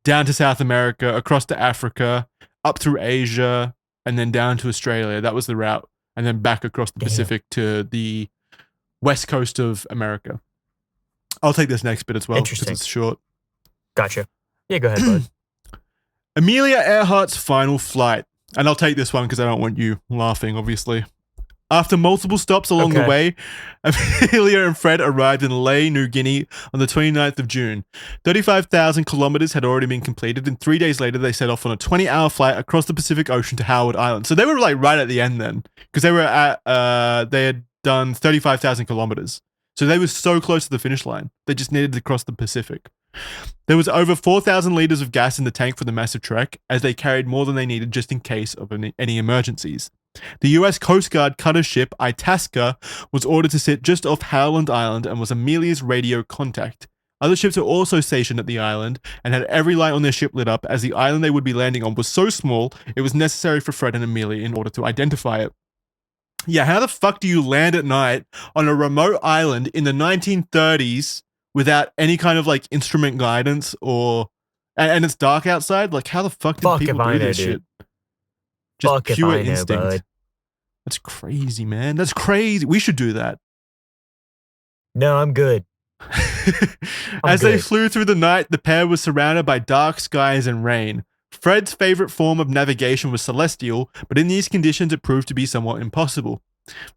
down to South America, across to Africa, up through Asia, and then down to Australia. That was the route. And then back across the Pacific to the west coast of America. I'll take this next bit as well because it's short. Gotcha. Yeah, go ahead, bud. Amelia Earhart's final flight. And I'll take this one because I don't want you laughing, obviously. After multiple stops along the way, Amelia and Fred arrived in Lae, New Guinea on the 29th of June. 35,000 kilometers had already been completed, and 3 days later they set off on a 20-hour flight across the Pacific Ocean to Howard Island. So they were like right at the end then, because they had done 35,000 kilometers. So they were so close to the finish line. They just needed to cross the Pacific. There was over 4,000 liters of gas in the tank for the massive trek, as they carried more than they needed just in case of any emergencies. The US Coast Guard cutter ship Itasca was ordered to sit just off Howland Island and was Amelia's radio contact. Other ships were also stationed at the island and had every light on their ship lit up, as the island they would be landing on was so small it was necessary for Fred and Amelia in order to identify it. Yeah, how the fuck do you land at night on a remote island in the 1930s without any kind of like instrument guidance and it's dark outside? Like, how the fuck did people do this shit? Just pure instinct. Bud. That's crazy, man. That's crazy. We should do that. No, I'm good. As they flew through the night, the pair was surrounded by dark skies and rain. Fred's favorite form of navigation was celestial, but in these conditions it proved to be somewhat impossible.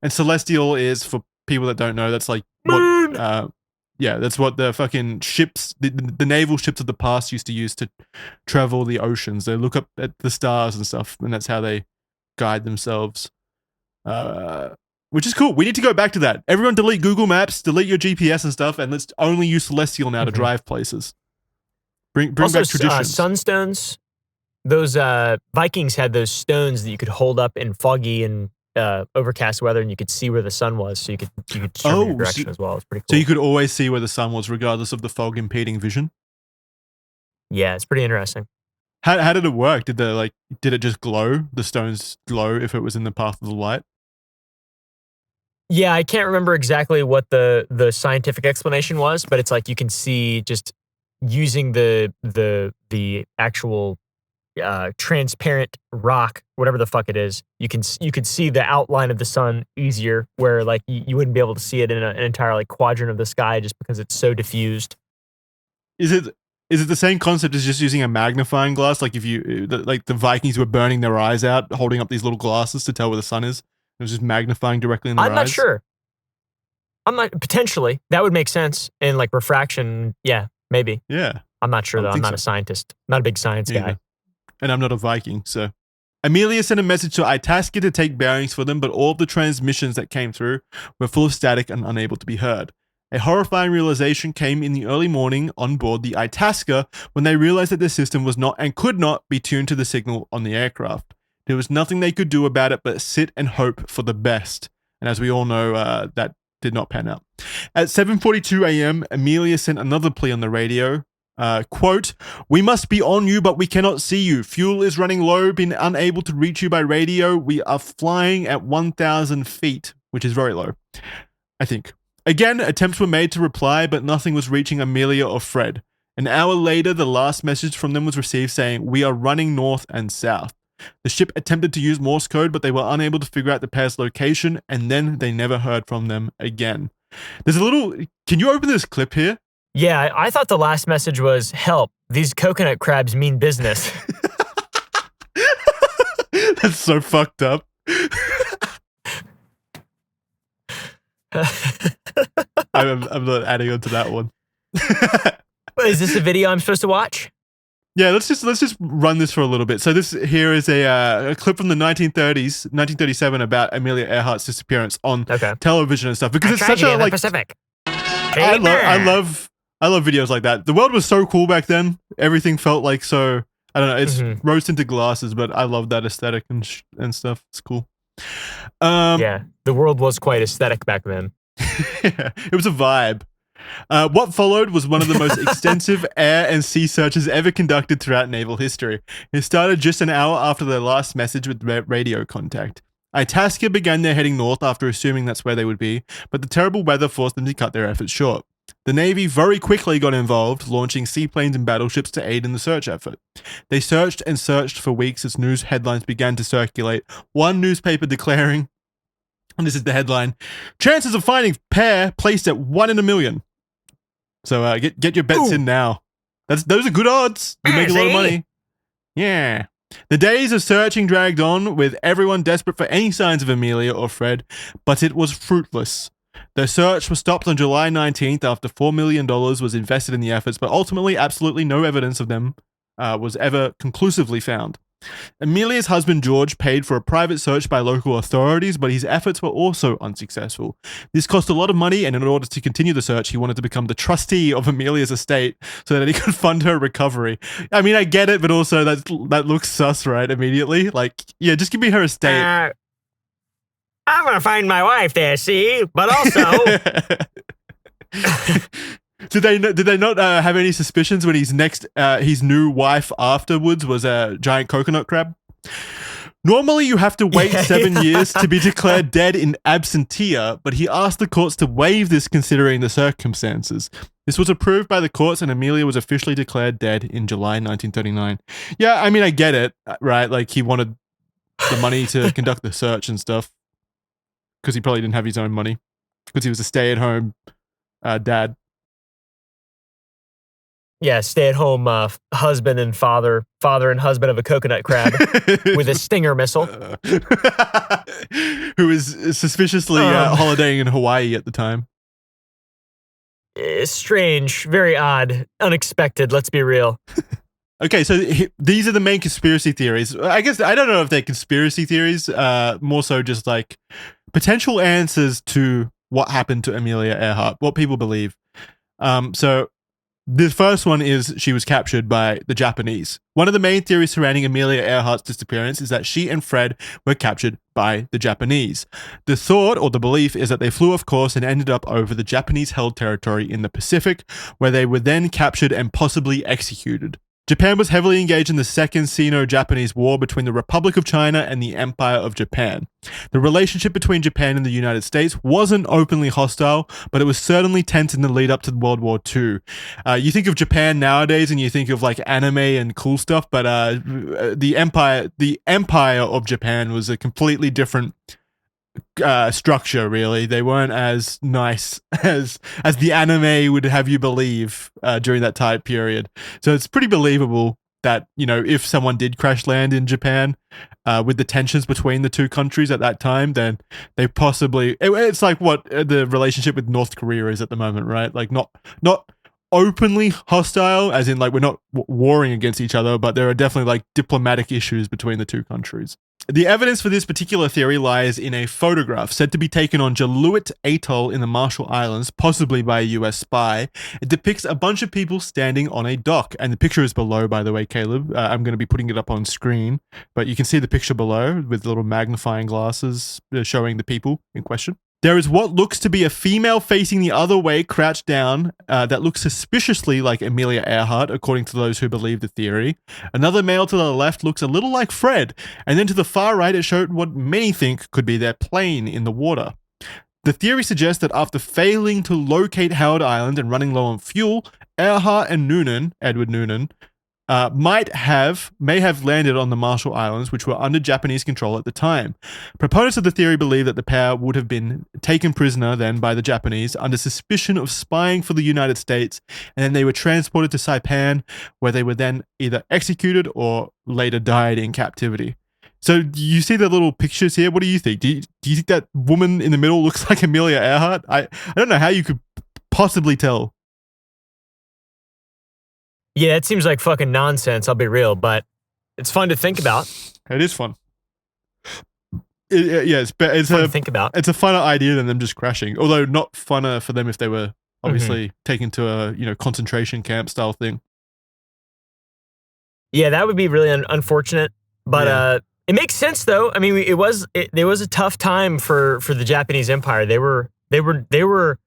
And celestial is, for people that don't know, that's like what that's what the fucking ships, the naval ships of the past used to use to travel the oceans. They look up at the stars and stuff, and that's how they guide themselves. Which is cool. We need to go back to that. Everyone delete Google Maps, delete your GPS and stuff, and let's only use celestial now to drive places. Bring also, back traditions. Sunstones. Those Vikings had those stones that you could hold up in foggy and overcast weather, and you could see where the sun was, so you could determine your direction as well. It's pretty cool. So you could always see where the sun was, regardless of the fog impeding vision. Yeah, it's pretty interesting. How did it work? Did it just glow? The stones glow if it was in the path of the light? Yeah, I can't remember exactly what the scientific explanation was, but it's like you can see just using the actual transparent rock, whatever the fuck it is, you could see the outline of the sun easier, where like you wouldn't be able to see it in an entire like quadrant of the sky just because it's so diffused. Is it the same concept as just using a magnifying glass? Like if the Vikings were burning their eyes out, holding up these little glasses to tell where the sun is. It was just magnifying directly in their eyes. I'm not sure. Potentially that would make sense in like refraction. Yeah, maybe. Yeah. I'm not sure though. I'm not a scientist. Not a big science guy. And I'm not a Viking, so. Amelia sent a message to Itasca to take bearings for them, but all of the transmissions that came through were full of static and unable to be heard. A horrifying realization came in the early morning on board the Itasca when they realized that their system was not and could not be tuned to the signal on the aircraft. There was nothing they could do about it but sit and hope for the best. And as we all know, that did not pan out. At 7:42 a.m., Amelia sent another plea on the radio. Quote, "We must be on you, but we cannot see you. Fuel is running low, been unable to reach you by radio. We are flying at 1,000 feet, which is very low, I think. Again, attempts were made to reply, but nothing was reaching Amelia or Fred. An hour later, the last message from them was received saying, 'We are running north and south.' The ship attempted to use Morse code, but they were unable to figure out the pair's location, and then they never heard from them again." There's a little... Can you open this clip here? Yeah, I thought the last message was, "Help, these coconut crabs mean business." That's so fucked up. I'm not adding on to that one. Is this a video I'm supposed to watch? Yeah, let's just run this for a little bit. So this here is a clip from the 1930s, 1937, about Amelia Earhart's disappearance on television and stuff, because it's such a like Pacific. I love videos like that. The world was so cool back then. Everything felt like so, I don't know, it's rose tinted glasses, but I love that aesthetic and stuff. It's cool. Yeah, the world was quite aesthetic back then. Yeah, it was a vibe. What followed was one of the most extensive air and sea searches ever conducted throughout naval history. It started just an hour after their last message with radio contact. Itasca began their heading north after assuming that's where they would be, but the terrible weather forced them to cut their efforts short. The Navy very quickly got involved, launching seaplanes and battleships to aid in the search effort. They searched and searched for weeks as news headlines began to circulate, one newspaper declaring, and this is the headline, "Chances of finding pair placed at 1 in a million." So get your bets in now. Those are good odds. You make a lot of money. Yeah. The days of searching dragged on, with everyone desperate for any signs of Amelia or Fred, but it was fruitless. Their search was stopped on July 19th after $4 million was invested in the efforts, but ultimately absolutely no evidence of them was ever conclusively found. Amelia's husband George paid for a private search by local authorities, but his efforts were also unsuccessful. This cost a lot of money, and in order to continue the search, he wanted to become the trustee of Amelia's estate so that he could fund her recovery. I mean, I get it, but also that looks sus, right? Immediately, like, yeah, just give me her estate. I'm gonna find my wife there, see, but also. Did they not have any suspicions when his new wife afterwards was a giant coconut crab? Normally, you have to wait 7 years to be declared dead in absentia, but he asked the courts to waive this considering the circumstances. This was approved by the courts, and Amelia was officially declared dead in July 1939. Yeah, I mean, I get it, right? Like, he wanted the money to conduct the search and stuff, because he probably didn't have his own money, because he was a stay-at-home dad. Yeah, stay-at-home husband and father and husband of a coconut crab with a Stinger missile. Who is suspiciously holidaying in Hawaii at the time. Strange, very odd, unexpected, let's be real. Okay, so these are the main conspiracy theories. I guess, I don't know if they're conspiracy theories, more so just like potential answers to what happened to Amelia Earhart, what people believe. So the first one is she was captured by the Japanese. One of the main theories surrounding Amelia Earhart's disappearance is that she and Fred were captured by the Japanese. The thought or the belief is that they flew off course and ended up over the Japanese-held territory in the Pacific, where they were then captured and possibly executed. Japan was heavily engaged in the Second Sino-Japanese War between the Republic of China and the Empire of Japan. The relationship between Japan and the United States wasn't openly hostile, but it was certainly tense in the lead up to World War II. You think of Japan nowadays and you think of like anime and cool stuff, but the Empire of Japan was a completely different structure, really. They weren't as nice as the anime would have you believe during that time period. So it's pretty believable that, you know, if someone did crash land in Japan with the tensions between the two countries at that time, then they possibly, it's like what the relationship with North Korea is at the moment, right? Like not openly hostile, as in like we're not warring against each other, but there are definitely like diplomatic issues between the two countries. The evidence for this particular theory lies in a photograph said to be taken on Jaluit Atoll in the Marshall Islands, possibly by a US spy. It depicts a bunch of people standing on a dock, and the picture is below, by the way, Caleb. I'm going to be putting it up on screen, but you can see the picture below with little magnifying glasses showing the people in question. There is what looks to be a female facing the other way, crouched down, that looks suspiciously like Amelia Earhart, according to those who believe the theory. Another male to the left looks a little like Fred, and then to the far right, it showed what many think could be their plane in the water. The theory suggests that after failing to locate Howard Island and running low on fuel, Earhart and Noonan, Edward Noonan, may have landed on the Marshall Islands, which were under Japanese control at the time. Proponents of the theory believe that the pair would have been taken prisoner then by the Japanese under suspicion of spying for the United States, and then they were transported to Saipan, where they were then either executed or later died in captivity. So you see the little pictures here. What do you think? Do you think that woman in the middle looks like Amelia Earhart? I don't know how you could possibly tell. Yeah, it seems like fucking nonsense, I'll be real, but it's fun to think about. It is fun. It's fun to think about. It's a funner idea than them just crashing. Although not funner for them if they were obviously taken to a concentration camp style thing. Yeah, that would be really unfortunate. But it makes sense though. I mean, it was a tough time for the Japanese Empire. They were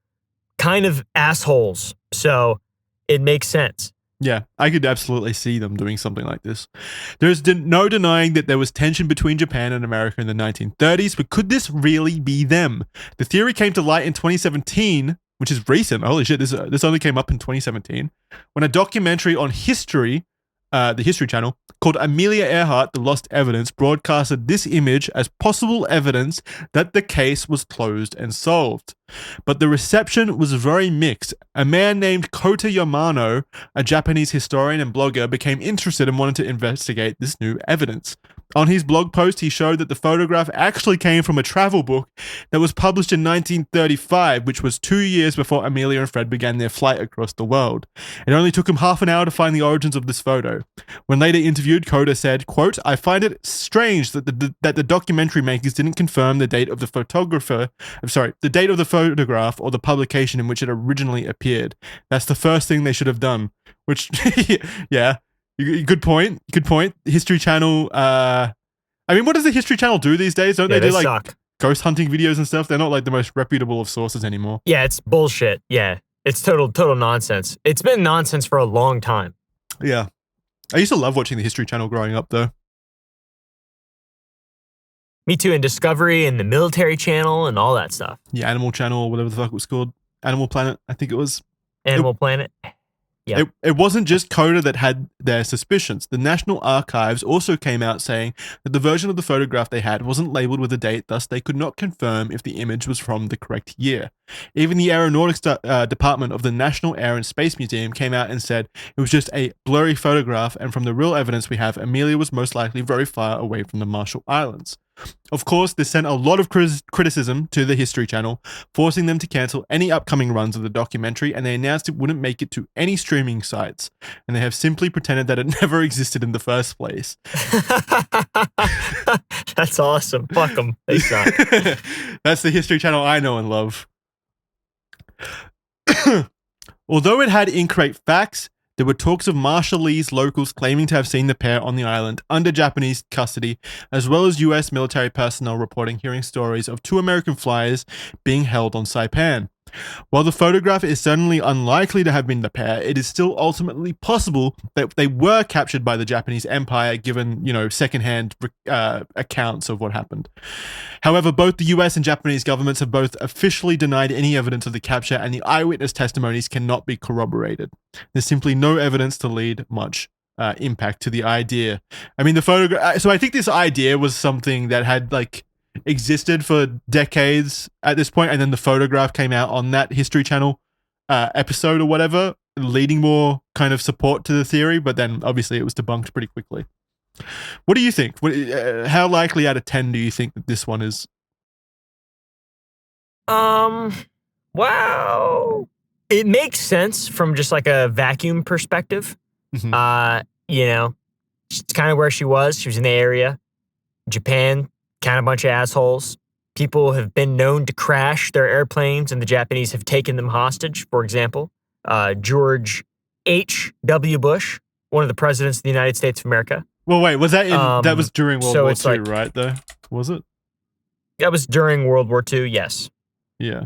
kind of assholes. So it makes sense. Yeah, I could absolutely see them doing something like this. There's no denying that there was tension between Japan and America in the 1930s, but could this really be them? The theory came to light in 2017, which is recent. Holy shit, this only came up in 2017, when a documentary on history, the History Channel, called Amelia Earhart, The Lost Evidence, broadcasted this image as possible evidence that the case was closed and solved. But the reception was very mixed. A man named Kota Yamano, a Japanese historian and blogger, became interested and wanted to investigate this new evidence. On his blog post, he showed that the photograph actually came from a travel book that was published in 1935, which was 2 years before Amelia and Fred began their flight across the world. It only took him half an hour to find the origins of this photo. When later interviewed, Kota said, quote, "I find it strange that the documentary makers didn't confirm the date of the photograph or the publication in which it originally appeared. That's the first thing they should have done." Which, yeah. Good point. History Channel. I mean, what does the History Channel do these days? Don't they do like suck. Ghost hunting videos and stuff? They're not like the most reputable of sources anymore. Yeah, it's bullshit. Yeah, it's total nonsense. It's been nonsense for a long time. Yeah, I used to love watching the History Channel growing up, though. Me too, and Discovery and the Military Channel and all that stuff. Yeah, Animal Channel or whatever the fuck it was called. Animal Planet, I think it was. Animal Planet. Yeah. It wasn't just Kota that had their suspicions. The National Archives also came out saying that the version of the photograph they had wasn't labeled with a date, thus they could not confirm if the image was from the correct year. Even the Aeronautics Department of the National Air and Space Museum came out and said it was just a blurry photograph, and from the real evidence we have, Amelia was most likely very far away from the Marshall Islands. Of course, this sent a lot of criticism to the History Channel, forcing them to cancel any upcoming runs of the documentary, and they announced it wouldn't make it to any streaming sites, and they have simply pretended that it never existed in the first place. That's awesome. Fuck them. They suck. That's the History Channel I know and love. Although it had incorrect facts, there were talks of Marshallese locals claiming to have seen the pair on the island under Japanese custody, as well as US military personnel reporting hearing stories of 2 American flyers being held on Saipan. While the photograph is certainly unlikely to have been the pair, it is still ultimately possible that they were captured by the Japanese Empire, given, secondhand accounts of what happened. However, both the US and Japanese governments have both officially denied any evidence of the capture, and the eyewitness testimonies cannot be corroborated. There's simply no evidence to lead much impact to the idea. I mean, the photograph. So I think this idea was something that had existed for decades at this point, and then the photograph came out on that History Channel episode or whatever, leading more kind of support to the theory, but then obviously it was debunked pretty quickly. What do you think? How likely out of 10 do you think that this one is? Wow. It makes sense from just like a vacuum perspective. Mm-hmm. It's kind of where she was. She was in the area. Japan, kind of a bunch of assholes. People have been known to crash their airplanes, and the Japanese have taken them hostage. For example, George H.W. Bush, one of the presidents of the United States of America. Well, wait, was that that was during World War II, like, right, though? Was it? That was during World War II, yes. Yeah.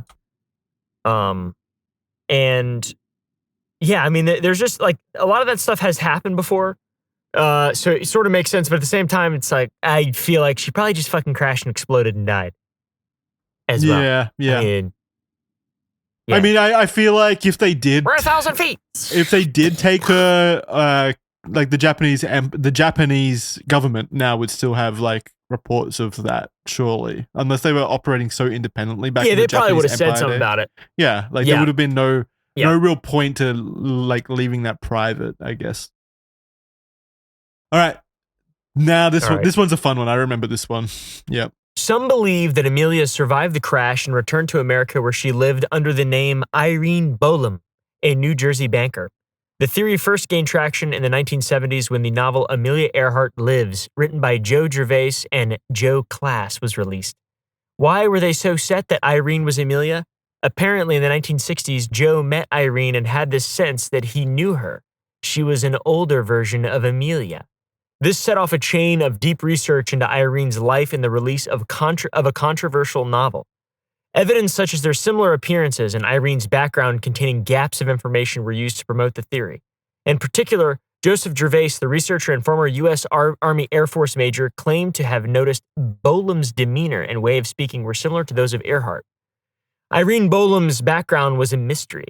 And yeah, I mean, there's just like a lot of that stuff has happened before. So it sort of makes sense, but at the same time, it's like, I feel like she probably just fucking crashed and exploded and died as well. Yeah. I mean, I feel like if they did, we're 1,000 feet. If they did take her, like the Japanese government now would still have like reports of that, surely, unless they were operating so independently back. Yeah, in they the probably would have Japanese said something about it. Yeah, like there would have been no real point to like leaving that private, I guess. All right, now this one's a fun one. I remember this one. Yep. Some believe that Amelia survived the crash and returned to America, where she lived under the name Irene Bolam, a New Jersey banker. The theory first gained traction in the 1970s when the novel Amelia Earhart Lives, written by Joe Gervais and Joe Class, was released. Why were they so set that Irene was Amelia? Apparently, in the 1960s, Joe met Irene and had this sense that he knew her. She was an older version of Amelia. This set off a chain of deep research into Irene's life and the release of a controversial novel. Evidence such as their similar appearances and Irene's background containing gaps of information were used to promote the theory. In particular, Joseph Gervais, the researcher and former U.S. Army Air Force major, claimed to have noticed Bolam's demeanor and way of speaking were similar to those of Earhart. Irene Bolam's background was a mystery,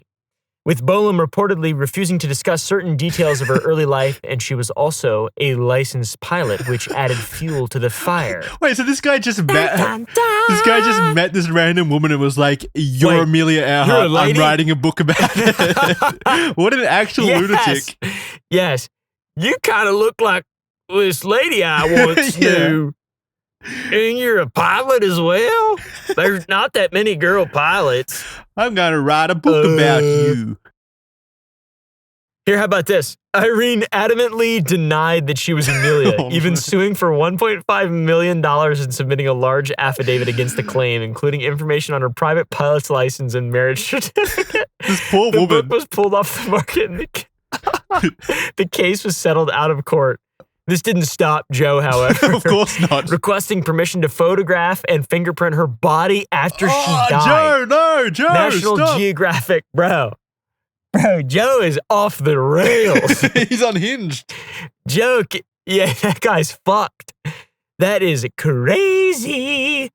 with Bolam reportedly refusing to discuss certain details of her early life, and she was also a licensed pilot, which added fuel to the fire. Wait, so this guy just met this random woman and was like, "You're Amelia Earhart. I'm writing a book about it." What an actual lunatic! Yes, you kind of look like this lady I once knew. And you're a pilot as well? There's not that many girl pilots. I'm going to write a book about you. Here, how about this? Irene adamantly denied that she was Amelia, even suing for $1.5 million and submitting a large affidavit against the claim, including information on her private pilot's license and marriage certificate. This poor woman. The book was pulled off the market and the case was settled out of court. This didn't stop Joe, however. Of course not. Requesting permission to photograph and fingerprint her body after she died. Joe, National stop. Geographic, bro, Joe is off the rails. He's unhinged. Joe, yeah, that guy's fucked. That is crazy.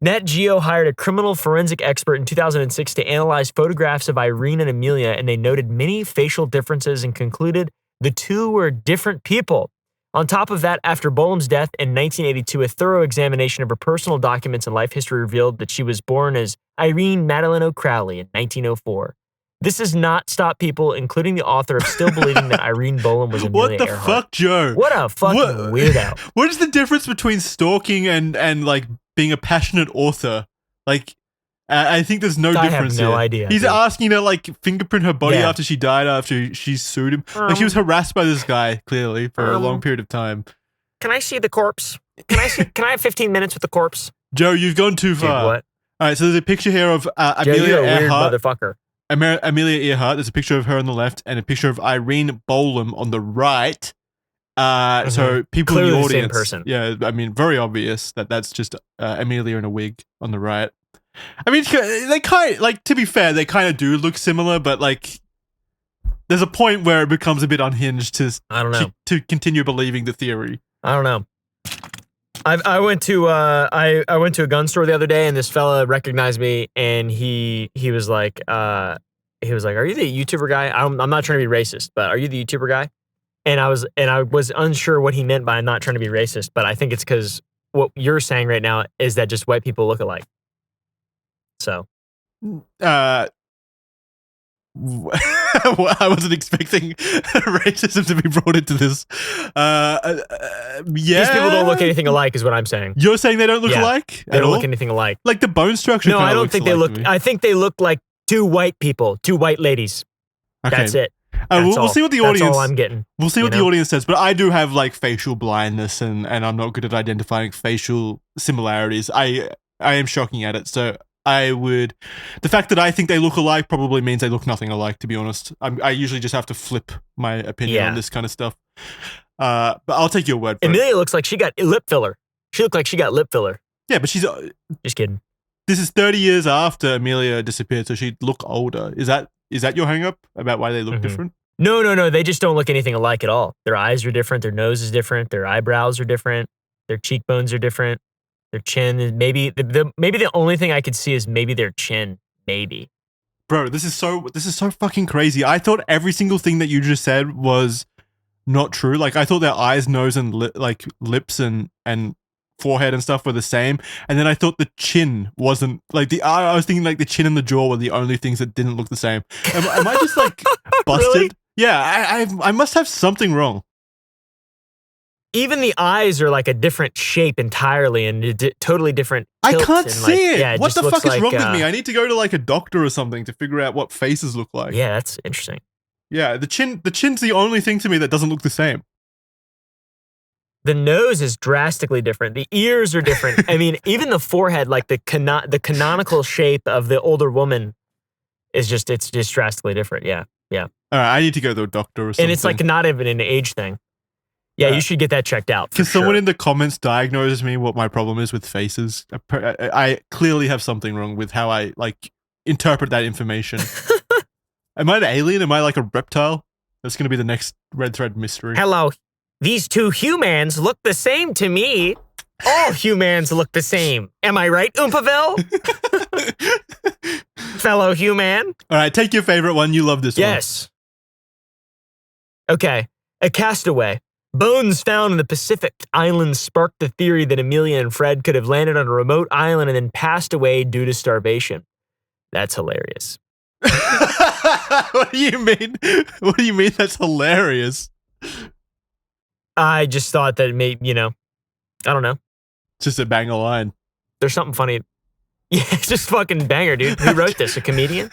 Nat Geo hired a criminal forensic expert in 2006 to analyze photographs of Irene and Amelia, and they noted many facial differences and concluded the two were different people. On top of that, after Bolam's death in 1982, a thorough examination of her personal documents and life history revealed that she was born as Irene Madeline O'Crowley in 1904. This has not stopped people, including the author, of still believing that Irene Bolam was Amelia Earhart. What the fuck, Joe? What a fucking weirdo. What is the difference between stalking and like being a passionate author? Like, I think there's no difference here. I have no idea. He's asking her like fingerprint her body after she died, after she sued him. Like she was harassed by this guy, clearly, for a long period of time. Can I see the corpse? Can I have 15 minutes with the corpse? Joe, you've gone too far. Dude, what? All right, so there's a picture here of Amelia Joe, you're a Earhart. weird motherfucker. Amelia Earhart. There's a picture of her on the left and a picture of Irene Bolam on the right. So people Clearly in the the same audience, person. Yeah, I mean, very obvious that that's just Amelia in a wig on the right. I mean, they kind of, like, to be fair, they kind of do look similar, but like, there's a point where it becomes a bit unhinged to continue believing the theory. I don't know. I went to I went to a gun store the other day, and this fella recognized me, and he was like, "Are you the YouTuber guy?" I'm not trying to be racist, but are you the YouTuber guy? And I was unsure what he meant by not trying to be racist, but I think it's because what you're saying right now is that just white people look alike. So, I wasn't expecting racism to be brought into this. Yeah, these people don't look anything alike, is what I'm saying. You're saying they don't look alike? They don't look anything alike. Like the bone structure. No, I don't think they look. I think they look like two white people, two white ladies. Okay. That's it. We'll see what the audience. That's all I'm getting. We'll see what the audience says, but I do have like facial blindness, and I'm not good at identifying facial similarities. I am shocking at it, so the fact that I think they look alike probably means they look nothing alike. To be honest, I usually just have to flip my opinion on this kind of stuff. But I'll take your word for Amelia looks like she got lip filler. She looked like she got lip filler. Yeah, but she's just kidding. This is 30 years after Amelia disappeared, so she'd look older. Is that your hang up about why they look different? No. They just don't look anything alike at all. Their eyes are different. Their nose is different. Their eyebrows are different. Their cheekbones are different. Their chin is maybe the only thing I could see is maybe their chin. Maybe. Bro, this is so fucking crazy. I thought every single thing that you just said was not true. Like I thought their eyes, nose, and lips and forehead and stuff were the same, and then I thought the chin wasn't like I was thinking like the chin and the jaw were the only things that didn't look the same. Am I just like busted? Really? Yeah, I must have something wrong. Even the eyes are like a different shape entirely and totally different. I can't see it. Yeah, what the fuck is wrong with me? I need to go to like a doctor or something to figure out what faces look like. Yeah, that's interesting. Yeah, the chin's the only thing to me that doesn't look the same. The nose is drastically different. The ears are different. I mean, even the forehead, like the canonical shape of the older woman is just drastically different. Yeah. All right, I need to go to a doctor or something. And it's like not even an age thing. Yeah, you should get that checked out. Because someone in the comments diagnoses me what my problem is with faces. I clearly have something wrong with how I like interpret that information. Am I an alien? Am I like a reptile? That's going to be the next red thread mystery. Hello. These two humans look the same to me. All humans look the same. Am I right, Oompaville? Fellow human? All right, take your favorite one. You love this one. Yes. Okay. A castaway. Bones found in the Pacific Islands sparked the theory that Amelia and Fred could have landed on a remote island and then passed away due to starvation. That's hilarious. What do you mean? What do you mean that's hilarious? I just thought that maybe, I don't know. Just a banger line. There's something funny. Yeah, it's just fucking banger, dude. Who wrote this? A comedian?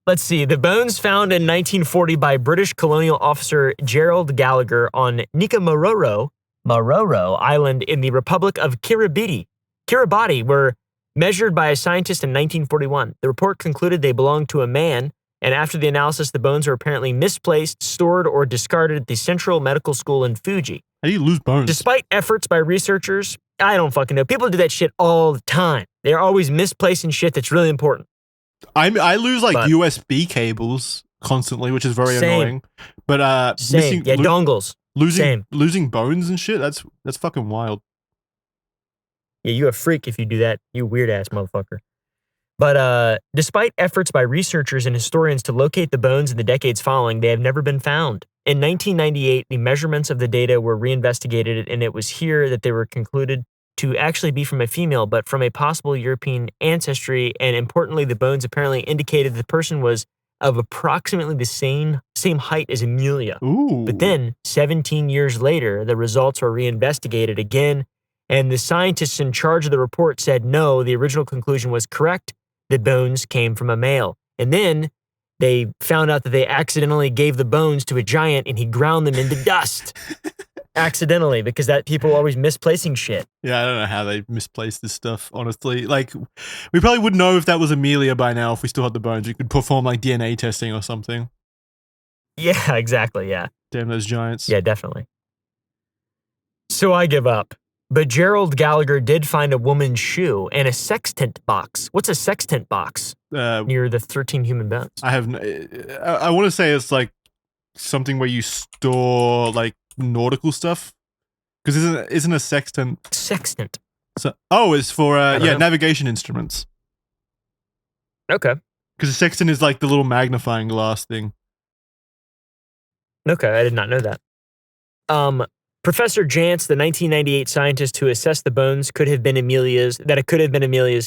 Let's see. The bones found in 1940 by British colonial officer Gerald Gallagher on Maroro Island in the Republic of Kiribati were measured by a scientist in 1941. The report concluded they belonged to a man, and after the analysis, the bones were apparently misplaced, stored, or discarded at the Central Medical School in Fuji. How do you lose bones? Despite efforts by researchers, I don't fucking know. People do that shit all the time. They're always misplacing shit that's really important. I lose like USB cables constantly, which is very annoying. But dongles. Losing bones and shit, that's fucking wild. Yeah, you a freak if you do that, you weird ass motherfucker. But despite efforts by researchers and historians to locate the bones in the decades following, they have never been found. In 1998, the measurements of the data were reinvestigated, and it was here that they were concluded to actually be from a female, but from a possible European ancestry, and importantly, the bones apparently indicated the person was of approximately the same height as Amelia. Ooh. But then, 17 years later, the results were reinvestigated again, and the scientists in charge of the report said no, the original conclusion was correct, the bones came from a male. And then they found out that they accidentally gave the bones to a giant and he ground them into dust. Accidentally, because that people are always misplacing shit. Yeah, I don't know how they misplaced this stuff, honestly. Like, we probably would know if that was Amelia by now if we still had the bones. We could perform like DNA testing or something. Yeah, exactly, yeah. Damn those giants. Yeah, definitely. So I give up. But Gerald Gallagher did find a woman's shoe and a sextant box. What's a sextant box? Near the 13 human bones. I want to say it's like something where you store like nautical stuff. Because isn't a sextant... Sextant. So, it's for navigation instruments. Okay. Because a sextant is like the little magnifying glass thing. Okay, I did not know that. Professor Jantz, the 1998 scientist who assessed the bones could have been Amelia's,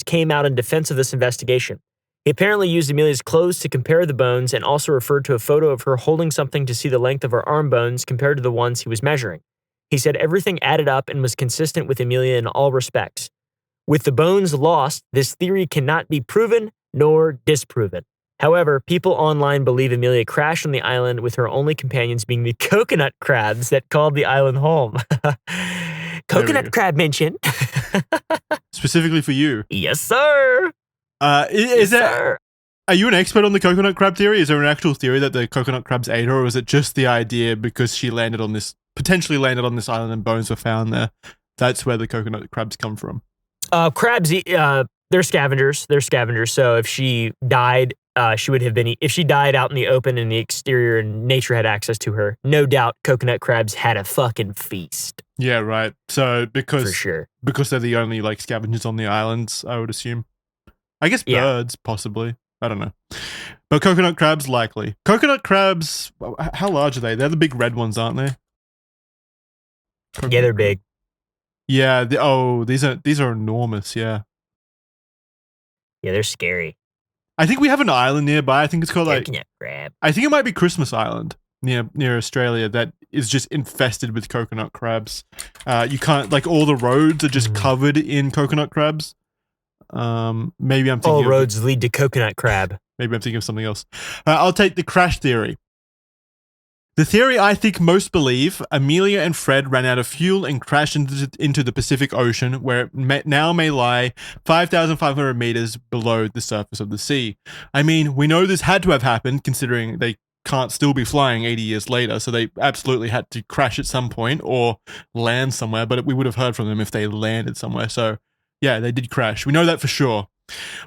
came out in defense of this investigation. He apparently used Amelia's clothes to compare the bones and also referred to a photo of her holding something to see the length of her arm bones compared to the ones he was measuring. He said everything added up and was consistent with Amelia in all respects. With the bones lost, this theory cannot be proven nor disproven. However, people online believe Amelia crashed on the island with her only companions being the coconut crabs that called the island home. Coconut crab mention. Specifically for you. Yes, sir. Are you an expert on the coconut crab theory? Is there an actual theory that the coconut crabs ate her, or is it just the idea because she potentially landed on this island and bones were found there? That's where the coconut crabs come from. Crabs, they're scavengers. So if she died, she would have been. If she died out in the open in the exterior and nature had access to her, no doubt coconut crabs had a fucking feast. Yeah, right. So For sure. because they're the only like scavengers on the islands, I would assume. I guess birds, possibly. I don't know. But coconut crabs, likely. Coconut crabs, how large are they? They're the big red ones, aren't they? Yeah, they're big. Yeah. These are enormous. Yeah. Yeah, they're scary. I think we have an island nearby. I think it's called Coconut crab. I think it might be Christmas Island near Australia that is just infested with coconut crabs. You can't, like, all the roads are just covered in coconut crabs. Maybe I'm thinking all roads lead to coconut crab. Maybe I'm thinking of something else. I'll take the crash theory. The theory I think most believe, Amelia and Fred ran out of fuel and crashed into the Pacific Ocean, where it now may lie 5,500 meters below the surface of the sea. I mean, we know this had to have happened, considering they can't still be flying 80 years later, so they absolutely had to crash at some point or land somewhere, but we would have heard from them if they landed somewhere. So, yeah, they did crash. We know that for sure.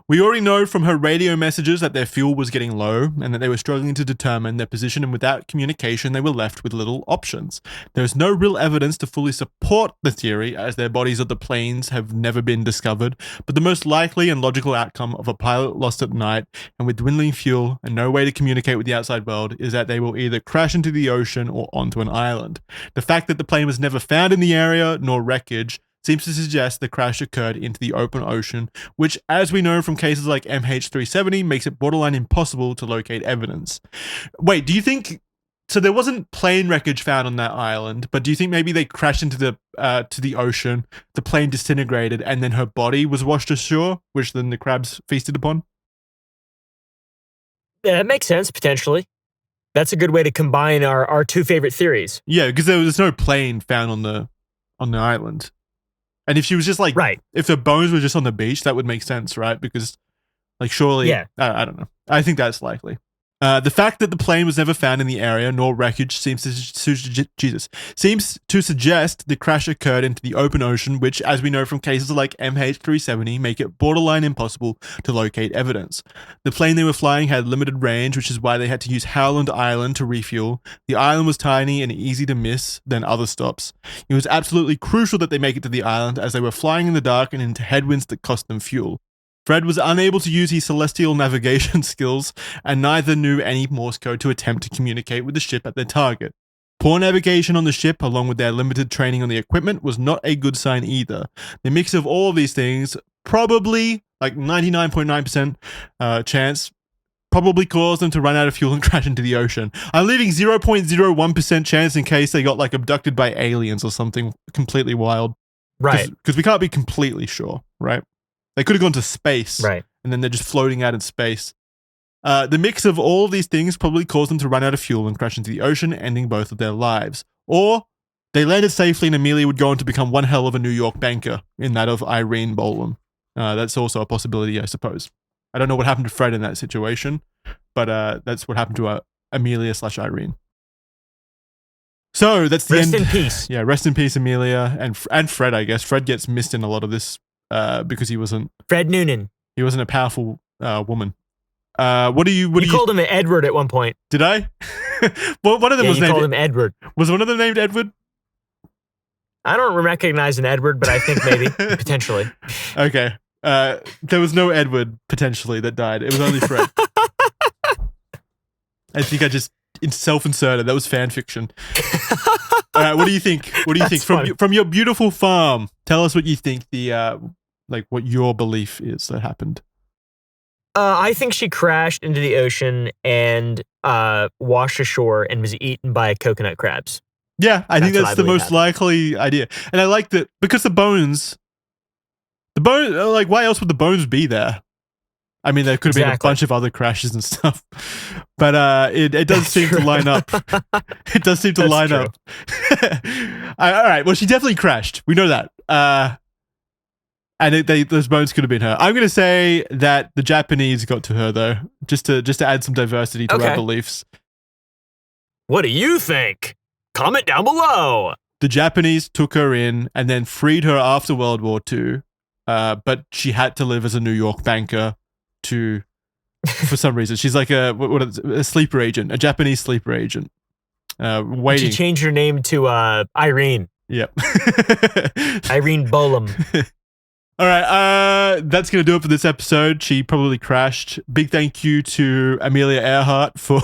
We already know from her radio messages that their fuel was getting low and that they were struggling to determine their position, and without communication, they were left with little options. There is no real evidence to fully support the theory, as their bodies of the planes have never been discovered, but the most likely and logical outcome of a pilot lost at night and with dwindling fuel and no way to communicate with the outside world is that they will either crash into the ocean or onto an island. The fact that the plane was never found in the area, nor wreckage, seems to suggest the crash occurred into the open ocean, which, as we know from cases like MH370, makes it borderline impossible to locate evidence. Wait, do you think... So there wasn't plane wreckage found on that island, but do you think maybe they crashed into the ocean, the plane disintegrated, and then her body was washed ashore, which then the crabs feasted upon? Yeah, that makes sense, potentially. That's a good way to combine our two favorite theories. Yeah, because there was no plane found on the island. And if she was just like, right, if the bones were just on the beach, that would make sense, right? Because, like, surely, I don't know. I think that's likely. The fact that the plane was never found in the area, nor wreckage, seems to suggest the crash occurred into the open ocean, which, as we know from cases like MH370, make it borderline impossible to locate evidence. The plane they were flying had limited range, which is why they had to use Howland Island to refuel. The island was tiny and easy to miss than other stops. It was absolutely crucial that they make it to the island, as they were flying in the dark and into headwinds that cost them fuel. Fred was unable to use his celestial navigation skills, and neither knew any Morse code to attempt to communicate with the ship at their target. Poor navigation on the ship, along with their limited training on the equipment, was not a good sign either. The mix of all of these things, probably, like 99.9% chance, probably caused them to run out of fuel and crash into the ocean. I'm leaving 0.01% chance in case they got, like, abducted by aliens or something completely wild. Right. Because we can't be completely sure, right? They could have gone to space, right? And then they're just floating out in space. The mix of all of these things probably caused them to run out of fuel and crash into the ocean, ending both of their lives. Or they landed safely and Amelia would go on to become one hell of a New York banker in that of Irene Bolam. That's also a possibility, I suppose. I don't know what happened to Fred in that situation, but that's what happened to Amelia/Irene. So that's the end. Rest in peace. Yeah, rest in peace, Amelia and Fred. I guess Fred gets missed in a lot of this. Because he wasn't Fred Noonan. He wasn't a powerful woman. What do you called him Edward at one point? Did I? Well, one of them was named. You called him Edward. Was one of them named Edward? I don't recognize an Edward, but I think maybe potentially. Okay. There was no Edward potentially that died. It was only Fred. I think I just self-inserted. That was fan fiction. All right, what do you think? What do you think from your beautiful farm? Tell us what you think what your belief is that happened. I think she crashed into the ocean and washed ashore and was eaten by coconut crabs. Yeah, I think that's the most likely idea. And I like that because the bones, like, why else would the bones be there? I mean, there could have been a bunch of other crashes and stuff, but it does seem to line up. It does seem to line up. All right. Well, she definitely crashed. We know that. And those bones could have been her. I'm going to say that the Japanese got to her, though, just to add some diversity to our beliefs. What do you think? Comment down below. The Japanese took her in and then freed her after World War II, but she had to live as a New York banker for some reason. She's like a sleeper agent, a Japanese sleeper agent. Waiting. She changed her name to Irene. Yep. Irene Bolam. All right, that's going to do it for this episode. She probably crashed. Big thank you to Amelia Earhart for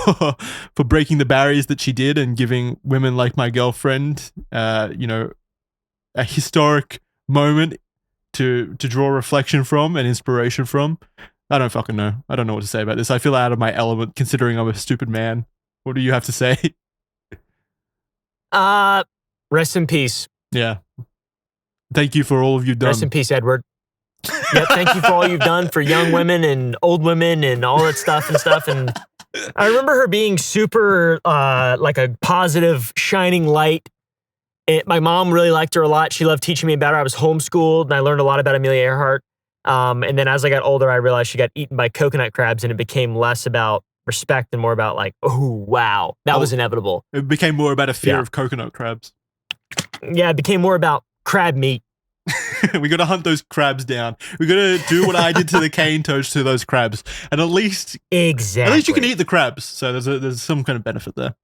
breaking the barriers that she did and giving women like my girlfriend, a historic moment to draw reflection from and inspiration from. I don't fucking know. I don't know what to say about this. I feel out of my element considering I'm a stupid man. What do you have to say? Rest in peace. Yeah. Thank you for all of you've done. Rest in peace, Edward. Yep, thank you for all you've done for young women and old women and all that stuff. And I remember her being super, like a positive, shining light. My mom really liked her a lot. She loved teaching me about her. I was homeschooled and I learned a lot about Amelia Earhart. And then as I got older, I realized she got eaten by coconut crabs and it became less about respect and more about like, oh, wow, that was inevitable. It became more about a fear of coconut crabs. Yeah, it became more about crab meat. We got to hunt those crabs down. We got to do what I did to the cane toads to those crabs, and at least you can eat the crabs. So there's some kind of benefit there.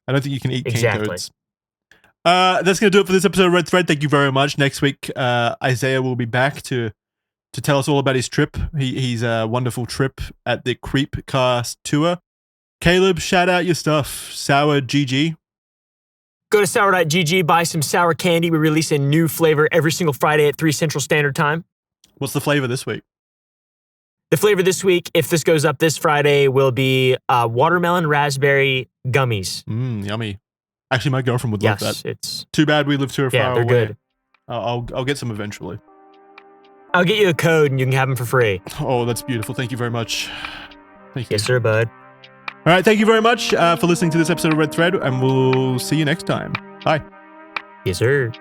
I don't think you can eat cane toads. That's gonna do it for this episode of Red Thread. Thank you very much. Next week, Isaiah will be back to tell us all about his trip. He's a wonderful trip at the Creepcast tour. Caleb, shout out your stuff. Sour GG. Go to sour.gg, buy some sour candy. We release a new flavor every single Friday at 3 Central Standard Time. What's the flavor this week? The flavor this week, if this goes up this Friday, will be watermelon raspberry gummies. Yummy. Actually, my girlfriend would love that. It's too bad we live too far away. Yeah, they're good. I'll get some eventually. I'll get you a code and you can have them for free. Oh, that's beautiful. Thank you very much. Thank you. Yes, sir, bud. All right, thank you very much for listening to this episode of Red Thread, and we'll see you next time. Bye. Yes, sir.